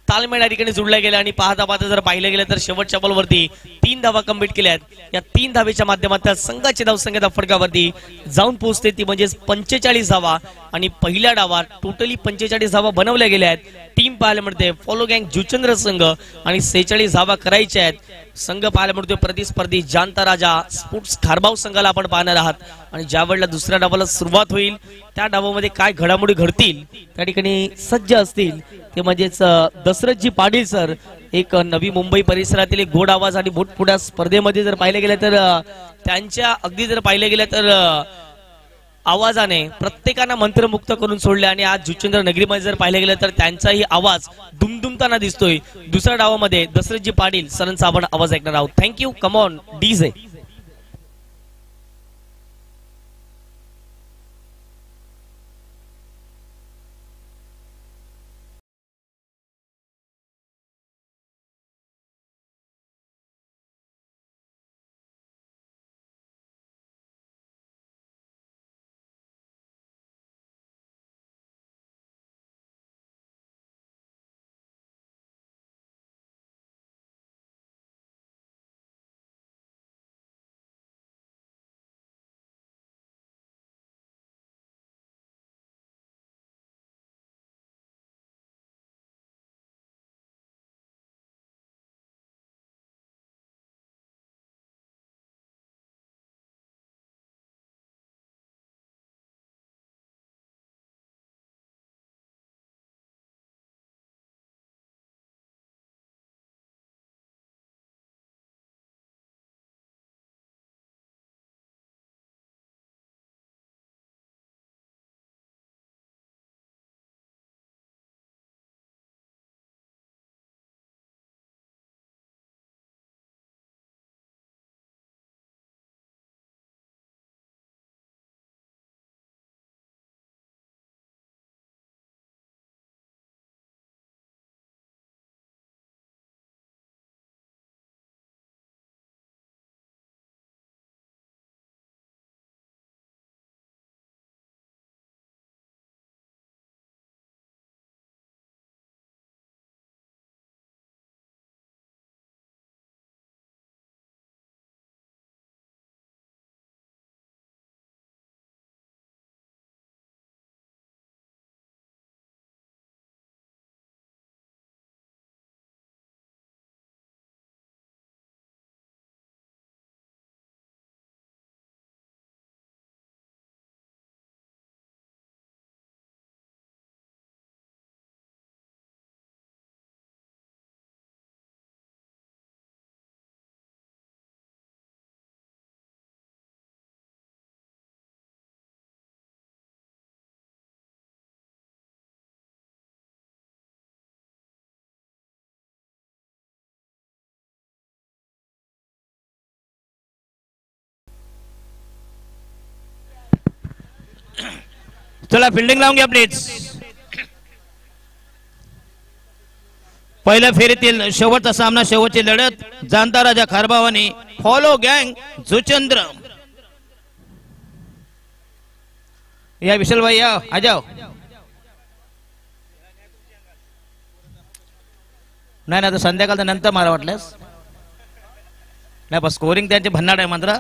A: तालमेळ या ठिकाणी जुळला गेला आणि पाहता पाहता जर पाहिलं गेलं तर शेवटच्या बॉलवरती 3 धावा कंप्लीट केल्यात. या 3 धावेच्या माध्यमातून संघाची धावसंख्या फटकावरती जाऊन पोहोचते, ती म्हणजे 45 धावा आणि पहिल्या डावात टोटली 45 धावा बनवल्या गेल्या आहेत. टीम पाहायला मिळते फॉलो गँग जुचंद्र संघ आणि 46 धावा करायच्या आहेत. संघ पाहायला मिळतोय प्रतिस्पर्धी जानता राजा स्पोर्ट्स खारबाव संघाला आपण पाहणार आहात. आणि ज्या वेळेला दुसऱ्या डावाला सुरुवात होईल त्या डावामध्ये काय घडामोडी घडतील त्या ठिकाणी सज्ज असतील ते म्हणजेच दशरथजी पाटील सर. एक नवी मुंबई परिसरातील एक गोड आवाज आणि मोठमोठ्या स्पर्धेमध्ये जर पाहिलं गेलं तर त्यांच्या अगदी जर पाहिलं गेलं तर आवाजाने प्रत्येकांना मंत्रमुक्त करून सोडले आणि आज जुचंद्र नगरीमध्ये जर पाहिलं गेलं तर त्यांचाही आवाज दुमदुमताना दिसतोय. दुसऱ्या डावामध्ये दशरथजी पाटील सरांचा आपण आवाज ऐकणार आहोत. थँक्यू. Come on DJ.
B: चला फिल्डिंग लावून घ्या प्लीज. पहिल्या फेरीतील शेवटचा सामना, शेवटची लढत जानता राजा खारबाव आणि फॉलो गँग जुचंद्र. या विशाल भाई या, आ जाओ. नाही ना, तर संध्याकाळचा नंतर मला वाटल्यास नाही, पण स्कोरिंग त्यांचे भन्नाट आहे मात्र.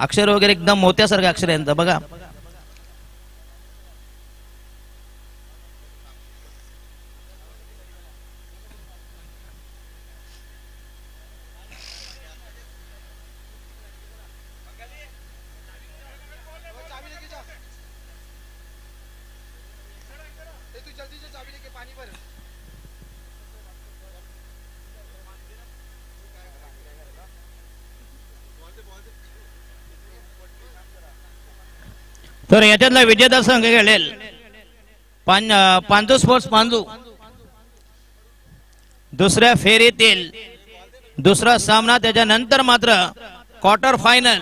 B: अक्षर वगैरे एकदम मोत्यासारखे अक्षर आहे बघा. तर याच्यातला विजेता संघ खेळेल पांजू स्पोर्ट्स पांजू. दुसऱ्या फेरीतील दुसरा सामना, त्याच्यानंतर मात्र क्वार्टर फायनल.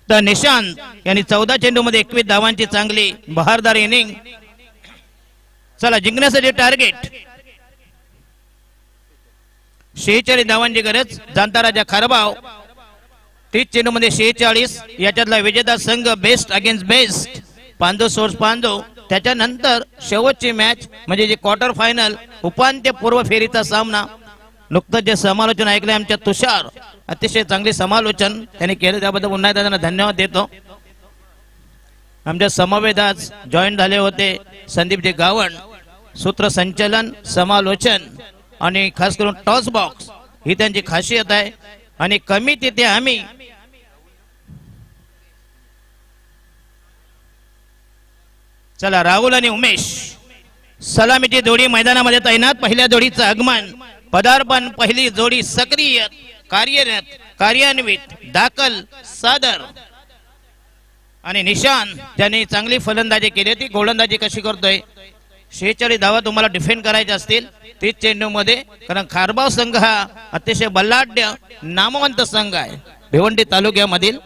B: तर निशांत यांनी 14 चेंडू मध्ये 21 धावांची चांगली बहारदार इनिंग. चला जिंकण्यासाठी टार्गेट 46 धावांची गरज. जाणता राजा खारबाव 30 चेंडू मध्ये 46. याच्यातला विजेता संघ best against best Pandu source Pandu. त्याच्यानंतर शेवटची मॅच म्हणजे जे क्वार्टर फायनल उपांत्य पूर्व फेरीचा सामना. नुकतंच जे समालोचन ऐकले आमच्या तुषार, अतिशय चांगले समालोचन त्यांनी केलं, त्याबद्दल पुन्हा त्यांना धन्यवाद देतो. आमच्या समवेत आज जॉईन झाले होते संदीपजी गावण. सूत्रसंचलन, समालोचन आणि खास करून टॉस बॉक्स ही त्यांची खासियत आहे. आणि कमी तिथे आम्ही चला राहुल आणि उमेश सलामीची जोडी मैदानामध्ये तैनात. पहिल्या जोडीचं आगमन, पदार्पण, पहिली जोडी सक्रिय, कार्यरत, कार्यान्वित, दाखल, सादर. आणि निशांत ज्यांनी चांगली फलंदाजी केली, ती गोलंदाजी कशी करतोय. 46 धावा तुम्हाला डिफेंड करायच्या असतील 30 चेंडू मध्ये, कारण खारबाव संघ हा अतिशय बलाढ्य नामवंत संघ आहे भिवंडी तालुक्यामधील.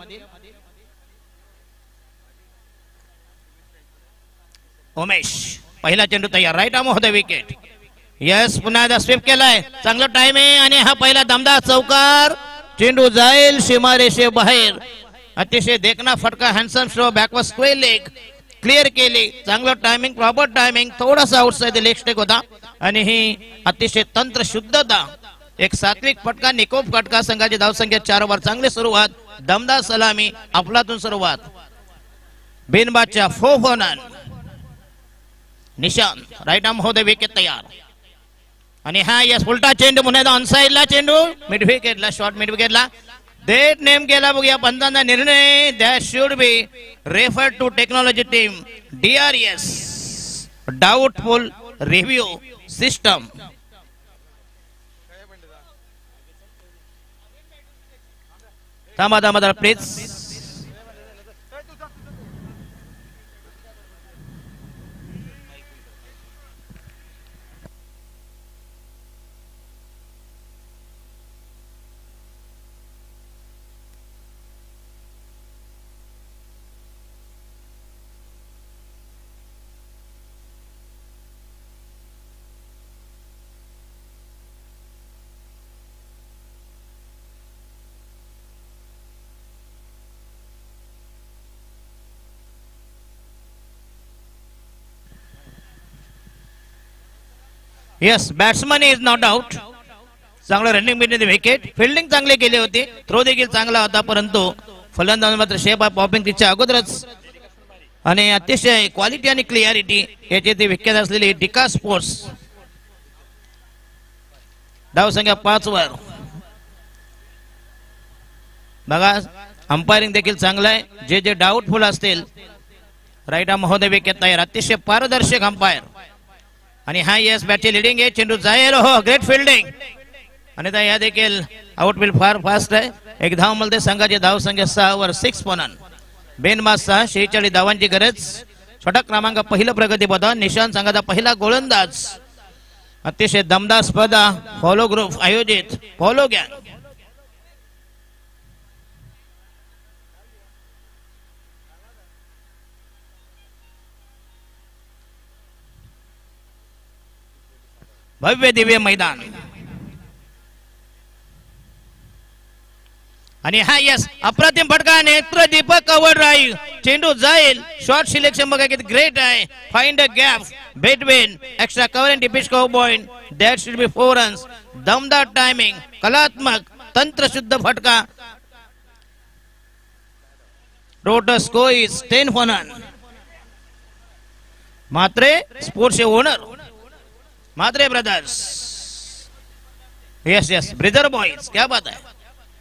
B: उमेश पहिला चेंडू तयार, राईट आर्म होता विकेट. यस, पुन्हा एकदा स्वीप केलाय, चांगलं टाइम आहे. आणि हा पहिला दमदार चौकार, चेंडू जाईल सीमारेषे बाहेर. अतिशय देखना फटका, handsome स्ट्रो, backward square leg clear केली. चांगलं टायमिंग, प्रॉपर टायमिंग. थोडासा आउटसाइड लेग स्टेक होता आणि ही अतिशय तंत्र शुद्धता, एक सात्विक फटका, निकोप फटका. संघाची धावसंख्या 4 वर. चांगली सुरुवात, दमदार सलामी, अफलातून सुरुवात. बिनबादच्या फोफोनन निशांत राईट आर्म होते विकेट तयार. आणि हा यस उलटा चेंडू पुन्हा ऑनसाइडला चेंडू मिड विकेटला, शॉर्ट मिड विकेटला. डेट नेम केला बघूया पंचांचा निर्णय. That should be refer to technology team DRS doubtful review system. थांबा please. Yes, batsman is not out. चांगलं रनिंग बिटवीन विकेट, फिल्डिंग चांगली केली होती, थ्रो देखील चांगला होता, परंतु फलंदाज मात्र शेप ऑफ पॉपिंग तिच्या अगोदरच. आणि अतिशय क्वालिटी आणि क्लिअरिटी याची ती विख्यात असलेली डिका स्पोर्ट्स. धावसंख्या 5 वर. बघा अंपायरिंग देखील चांगलं आहे. जे डाऊटफुल असतील राईट आर्म महोदय विकेट तयार. अतिशय पारदर्शक अंपायर. आणि हा यस बॅटची लिडिंग आहे, चेंडू जाईल. हो, ग्रेट फिल्डिंग. आणि या देखील आउटफील्ड फार फास्ट आहे. एक धाव मिळते. संघाची धावसंख्या 6 वर. 6 पॉनन. बेनबाद 6, 46 धावांची गरज. छोटा क्रमांक पहिलं प्रगतीपथ. निशांत संघाचा पहिला गोलंदाज. अतिशय दमदार स्पर्धा फॉलो ग्रुप आयोजित फॉलो गँग. भव्य दिव्य मैदान. आणि हा यस अप्रतिम फटका, नेत्र दीपक कव्हर ड्राईव्ह. चेंडू जाईल. शॉर्ट सिलेक्शन बघा किती ग्रेट आहे. Find a gap between extra cover and deepish cover point. That should be 4 runs. दमदार टायमिंग, कलात्मक, तंत्रशुद्ध फटका. Total score is 10 for none. Matre स्पोर्ट्सचे owner Matre brothers. Yes brother boys, क्या बात है.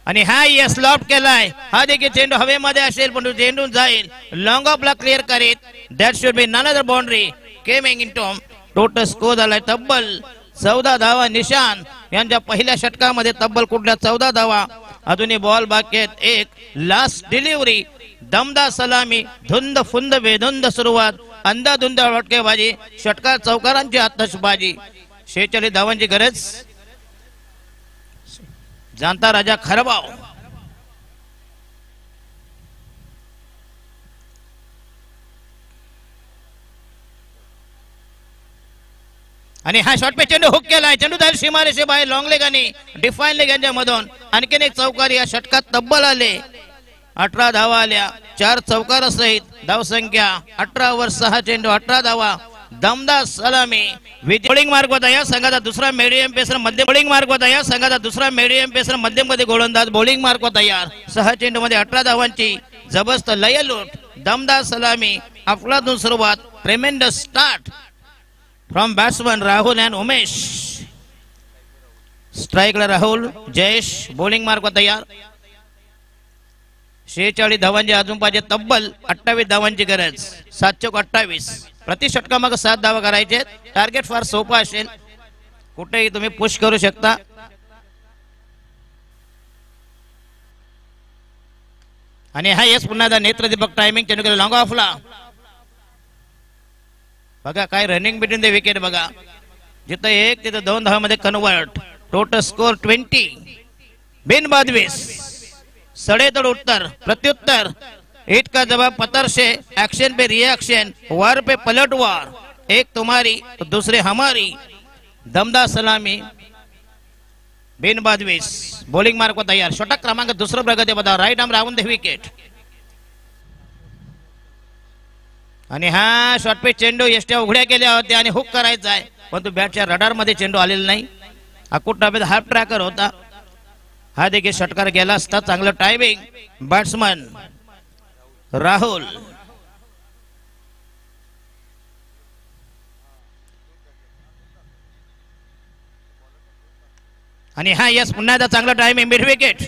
B: आणि हा यस लॉफ्ट केलाय. हा देखील चेंडू हवेमध्ये असेल पण चेंडू जाईल लॉंग ऑफला क्लिअर करीत. That should be another boundary coming in Tom. Total score झालाय तब्बल 14 धावा. निशांत यांच्या पहिल्या षटकामध्ये तब्बल कुठल्या 14 धावा. अजूनही बॉल बाकी आहेत. एक लास्ट डिलिव्हरी दमदार सलामी धुंद फुंद बेधुंद सुरुवात अंधाधुंद फटकेबाजी षटकार चौकारांची आतषबाजी. 46 धावांची गरज. जाणता राजा खरबाव आणि हा शॉट पे चेंडू हुक केलाय. चेंडू जाईल सीमारेषे बाहेर. लॉंग लेग आणि डिफाईन लेग यांच्या मधून आणखीन एक चौकार या षटकात तब्बल आले. 18 धावा आल्या. 4 चौकार सहित धावसंख्या 18 वर 6 चेंडू 18 धावा. दमदार सलामी. बॉलिंग मार्क होता या संघाचा दुसरा मीडियम पेसर मध्यम. बॉलिंग मार्क होता या संघाचा दुसरा मीडियम पेसर मध्यम मध्ये गोलंदाज. बॉलिंग मार्क होता यार 6 चेंडू मध्ये 18 धावांची जबरदस्त लयलूट. दमदार सलामी. अफलातून सुरुवात. Tremendous start from batsman Rahul and Umesh. स्ट्राईकला राहुल. जयेश बॉलिंग मार्क होता यार. 46 धावांची अजून पाहिजे. तब्बल 28 धावांची गरज. 7 चौक 28. प्रति षटकामागे 7 धावा करायचे. टार्गेट फार सोपा असेल. कुठेही तुम्ही पुश करू शकता. आणि हा यस पुन्हा नेत्र दीपक टायमिंग चेंडू केला लॉंग ऑफला. बघा काय रनिंग बिटवीन द विकेट. बघा जिथं 1 तिथं 2 धावांमध्ये कन्वर्ट. Total score 20. बिनबाद 20. सडेतोड उत्तर प्रत्युत्तर. हिट का जवाब पत्थर से. एक्शन पे रिएक्शन. वार पे पलटवार. एक तुम्हारी तो दूसरे हमारी. दमदार सलामी. बिनबाद 20. बॉलिंग मार्क वर तयार. षटक क्रमांक दुसरं प्रगती पदावर. Right arm round the wicket. आणि हा शॉट पे चेंडू एसट्या उघड्या केल्या होत्या आणि हुक करायचा आहे पण तो बॅटच्या रडार मध्ये चेंडू आलेला नाही. अकुट डाबेत हाफ ट्रॅकर होता. हा देखील षटकार गेला असता. चांगलं टायमिंग. बॅट्समन राहुल. आणि हा यस पुन्हा एकदा चांगला टायमिंग. Mid wicket.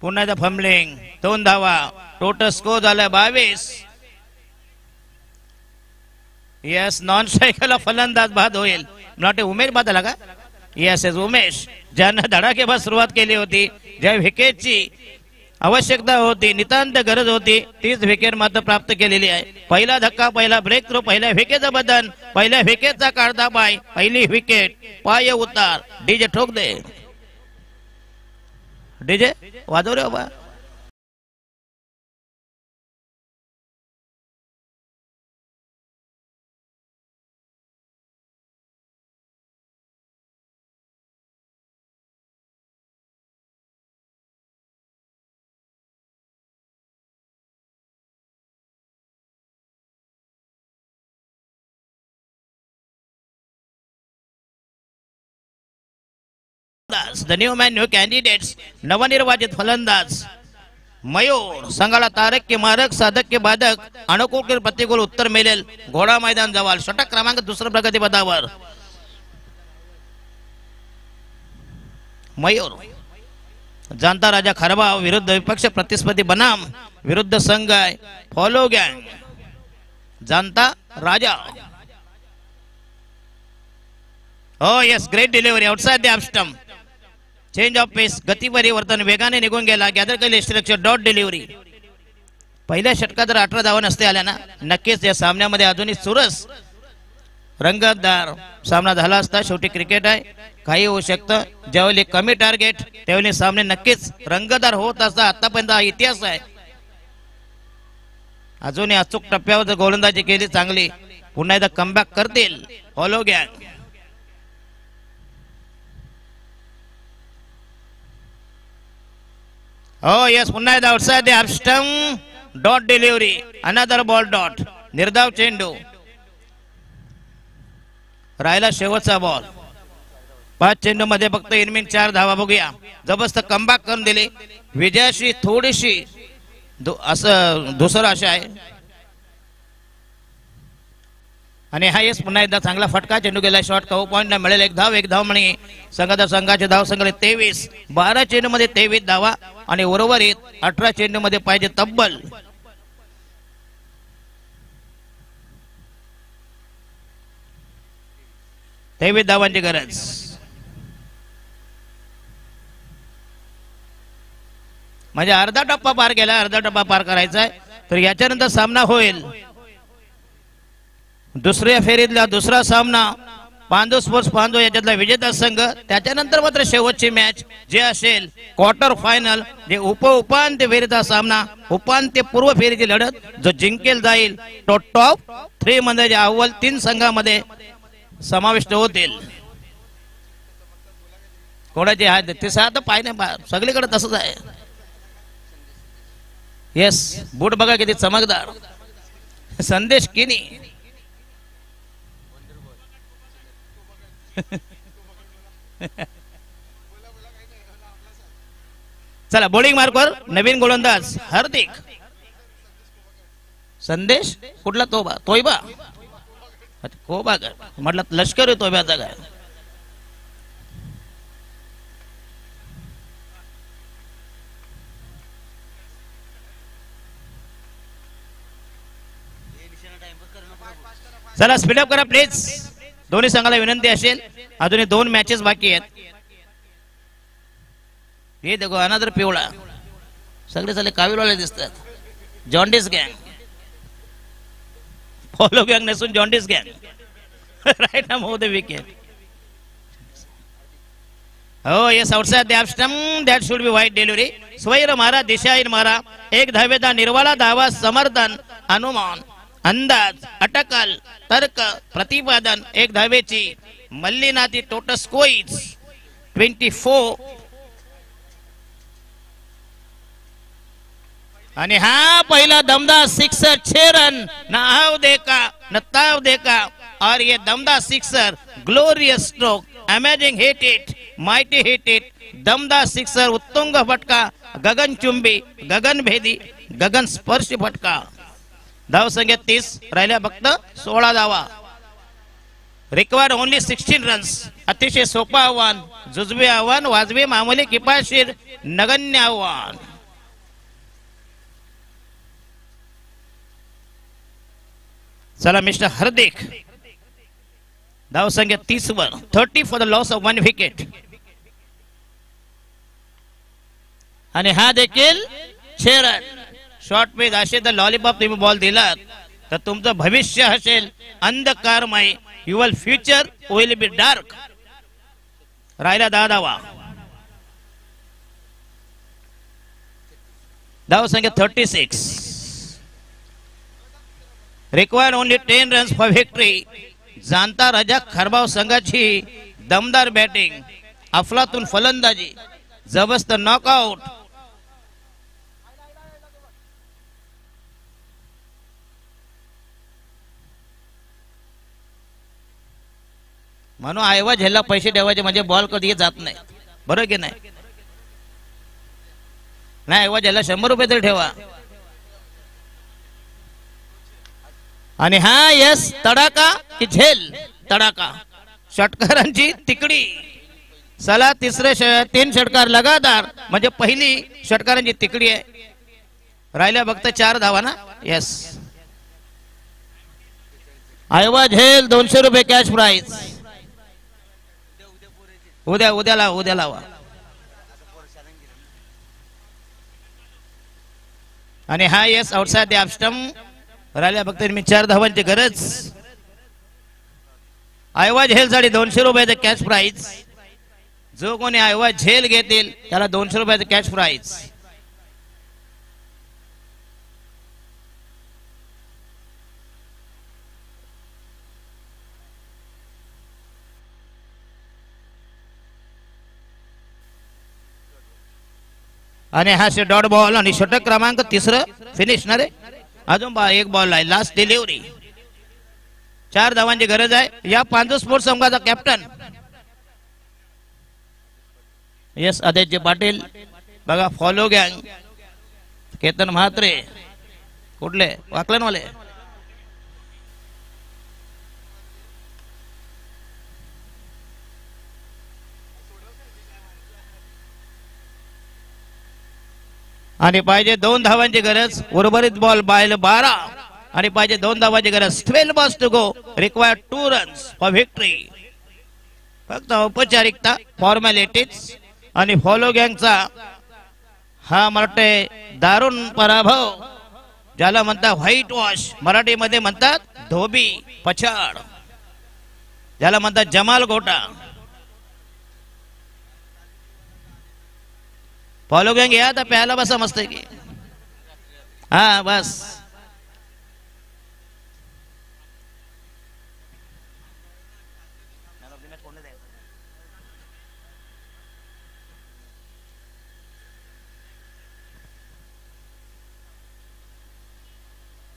B: पुन्हा एकदा फंबलिंग. 2 धावा. टोटल स्कोर झाला 22. यस नॉन स्ट्रायकरला फलंदाज बाद होईल. नॉट उमेश बाद आला का. यस एस उमेश ज्यानं धडाकेबाज सुरुवात केली होती. ज्या विकेटची आवश्यकता होती नितांत गरज होती तीच विकेट मात्र प्राप्त केलेली आहे. पहिला धक्का पहिला ब्रेक थ्रू पहिल्या विकेटचं बदन पहिल्या विकेटचा काढता पाय पहिली विकेट पाय उतार. डीजे ठोक दे. डीजे वाजव रे बाबा. The new man, new candidates. नवनिर्वाचित फलंदाज मयूर. संघाला तारक के मारक साधक के बाधक अनुकूल के प्रतिकूल उत्तर मिळेल. घोडा मैदान जवळ. षटक क्रमांक दुसरं प्रगती पदावर. मयूर. जाणता राजा खरबाव विरुद्ध विपक्ष प्रतिस्पर्धी बनाम विरुद्ध संघ आहे फॉलो गँग. जाणता राजा. Oh yes, great delivery outside the half stump. Change of pace. गती परिवर्तन. वेगाने निघून गेला. गॅदर केले स्ट्रक्चर. Dot delivery. पहिल्या षटकात जर 18 धावा नसते आल्या ना नक्कीच या सामन्यामध्ये अजूनही चुरस रंगतदार सामना झाला असता. शेवटी क्रिकेट आहे काही होऊ शकतं. ज्यावेळी कमी टार्गेट त्यावेळी सामने नक्कीच रंगतदार होत असता. आतापर्यंत हा इतिहास आहे. अजूनही अचूक टप्प्यावर गोलंदाजी केली चांगली. पुन्हा एकदा कमबॅक करतील फॉलो गँग. Oh yes, पुन्हा एकदा outside the half stump. Dot delivery. Another ball dot. निर्धाव चेंडू. राहिला शेवटचा बॉल. 5 चेंडू मध्ये फक्त इनिंग 4 धावा. बघूया जबरदस्त कमबॅक करून दिली. विजयाशी थोडीशी असं दुसरं आशा आहे. आणि हा येस पुन्हा एकदा चांगला फटका. चेंडू गेला शॉट. कव पॉइंटला मिळेल एक धाव म्हणे संघाचे धाव संख्या 23. 12 चेंडू मध्ये 23 धावा आणि उर्वरित 18 चेंडू मध्ये पाहिजे तब्बल 23 धावांची गरज. म्हणजे अर्धा टप्पा पार केला. अर्धा टप्पा पार करायचा आहे. तर याच्यानंतर सामना होईल दुसऱ्या फेरीतला दुसरा सामना पांडू स्पोर्ट्स पांडू याच्यातला विजेता संघ. त्याच्यानंतर मात्र शेवटची मॅच जे असेल क्वार्टर फायनल जे उपांत्य फेरीचा सामना उपांत्य पूर्व फेरीची लढत जो जिंकेल जाईल तो टॉप 3 मध्ये अव्वल 3 संघामध्ये समाविष्ट होतील. कोणाचे हात ते सात पाय नाही सगळीकडे तसंच आहे. येस बूट बघा किती चमकदार. संदेश किनी चला बॉलिंग मार्कवर नवीन गोलंदाज हार्दिक. संदेश कुठला तोयबा म्हटलं लष्कर तोयब्याचा काय. चला स्पीडअप करा प्लीज. दोन्ही संघाला विनंती असेल. अजूनही 2 मॅचेस बाकी आहेत. हे देखो अनादर पिवळा सगळे सगळे कावीलवाले दिसतात. जॉन्डिस गँग फॉलो गँग नसून जॉन्डिस गँग. राईट ना मोद विकेट. हो yes outside the off stump that should be wide delivery. स्वैर मारा दिशाहीन मारा. एक धावेचा निर्वाळा धावा समर्थन अनुमान अंदाज अटकल तर्क प्रतिपादन. एक धावेची मल्लीनाथी टोटस कोईज 24. आणि हा पहिला दमदार सिक्सर 6 रन नाव देखा न ताव देखा. और ये दमदार sixer glorious stroke amazing hit it mighty hit it. दमदार सिक्सर उत्तुंग फटका गगनचुंबी गगनभेदी गगन स्पर्श फटका. धाव संख्या 30 राहिल्या फक्त 16 धावा. Required only 16 runs. अतिशय सोपा आव्हान जुजबी आव्हान वाजवी मामूली किफायतशीर नगण्य आव्हान. चला मिस्टर हार्दिक धाव संख्या 30 वर 30 for the loss of 1 wicket. आणि हा देखील 6 रन. शॉर्ट पेज असे तर लॉलीपॉप तुम्ही बॉल दिलात तर तुमचं भविष्य असेल अंधकारमय. Your future will be dark. राहिला 10 धावा. धाव संख्या 36. Required only 10 runs for victory. जाणता राजा खरबाव संघाची दमदार बॅटिंग अफलातून फलंदाजी जबरदस्त नॉकआउट. म्हणून आयवा झेलला पैसे ठेवायचे म्हणजे बॉल कधी जात नाही. बरोबर की नाही. आयवा झेलला 100 रुपये तरी ठेवा. आणि हा यस तडाका की झेल तडाका. षटकारांची तिकडी. सला 3 षटकार लगातार म्हणजे पहिली षटकारांची तिकडी आहे. राहिल्या फक्त 4 धावा ना. यस आयवा झेल 200 रुपये कॅश प्राइज. उद्या लावा. आणि हा yes outside the off stump राहिल्या फक्त 4 धावांची गरज. आयवा झेल साठी 200 रुपयाचं कॅश प्राइज. जो कोणी आयवा झेल घेतील त्याला 200 रुपयाचं कॅश प्राइज. आणि हा डॉट बॉल आणि षटक क्रमांक 3 फिनिश ना रे. अजून एक बॉल आहे लास्ट डिलिव्हरी. 4 धावांची गरज आहे. या पांडू स्पोर्ट्स संघाचा कॅप्टन यस आदित्य पाटील. बघा फॉलो गँग केतन म्हात्रे कुठले वाकलनवाले. आणि पाहिजे 2 धावांची गरज. उर्वरित बॉल बाहेर 12 आणि पाहिजे 2 धावांची गरज. 12 balls to go. Require 2 runs for victory. फक्त औपचारिकता, फॉर्मॅलिटीज आणि फॉलो गँगचा हा मराठे दारुण पराभव, ज्याला म्हणतात व्हाईट वॉश, मराठीमध्ये म्हणतात धोबी पछाड, ज्याला म्हणतात जमाल गोटा. फॉलो गँग या तर प्यायला बसा मस्त की. हा बस.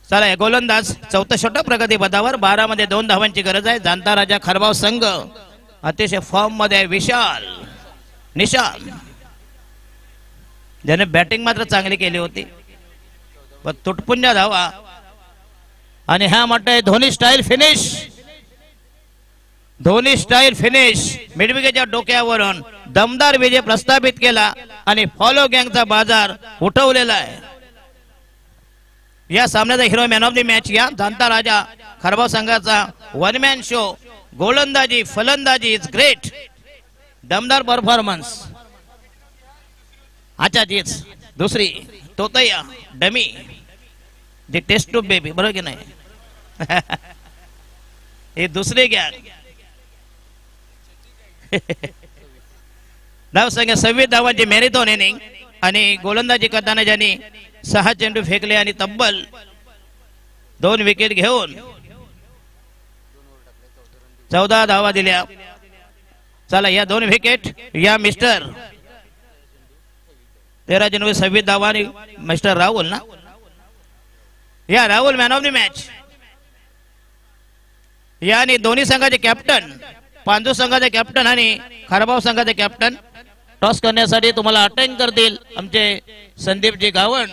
B: चला गोलंदाज चौथा षटक प्रगती पदावर. 12 मध्ये 2 धावांची गरज आहे. जाणता राजा खरबाव संघ अतिशय फॉर्म मध्ये आहे. विशाल निशाल ज्याने बॅटिंग मात्र चांगली केली होती, पण तुटपुंजा धावा. आणि हा म्हणतोय Dhoni style finish. Dhoni style finish. मिडविकेटच्या डोक्यावरून दमदार विजय प्रस्थापित केला आणि फॉलो गँगचा बाजार उठवलेला आहे. या सामन्याचा hero man of the match या जाणता राजा खरबाव संघाचा वन मॅन शो. गोलंदाजी फलंदाजी इज ग्रेट. दमदार परफॉर्मन्स. अच्छा तीच दुसरी तोतया dummy the test to baby, बरोबर की नाही. हे दुसरे गँग. धाव संख्या 26 धावांची मॅरेथॉन इनिंग आणि गोलंदाजी करताना ज्यांनी 6 चेंडू फेकले आणि तब्बल 2 विकेट घेऊन 14 धावा दिल्या. चला या 2 विकेट या मिस्टर 13 चेंडू 26 धावा आणि मिस्टर राहुल ना, या Rahul man of the match. या आणि दोन्ही संघाचे कॅप्टन, पांजू संघाचे कॅप्टन आणि खरबाव संघाचे कॅप्टन. टॉस करण्यासाठी तुम्हाला अटेंड करतील आमचे संदीपजी गावण.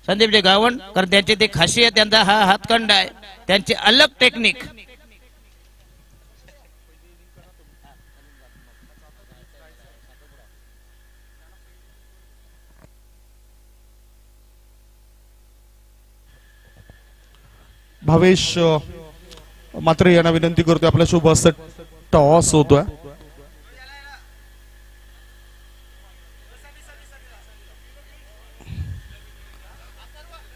B: संदीपजी गावण, कारण त्यांची ती खासियत, त्यांचा हा हातखंड आहे, त्यांची अलग टेक्निक.
C: भावेश मात्र यांना विनंती करतोय, आपल्या शुभ हस्ते टॉस होतोय.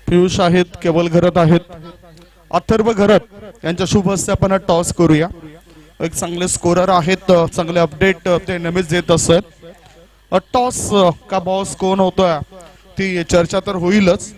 C: पियुष आहेत, केवल घरत आहेत, अथर्व घरत यांच्या शुभ हस्ते आपण टॉस करूया. एक चांगले स्कोरर आहेत, चांगले अपडेट ते नेहमीच देत असत. टॉस का बॉस कोण होतोय ती चर्चा तर होईलच.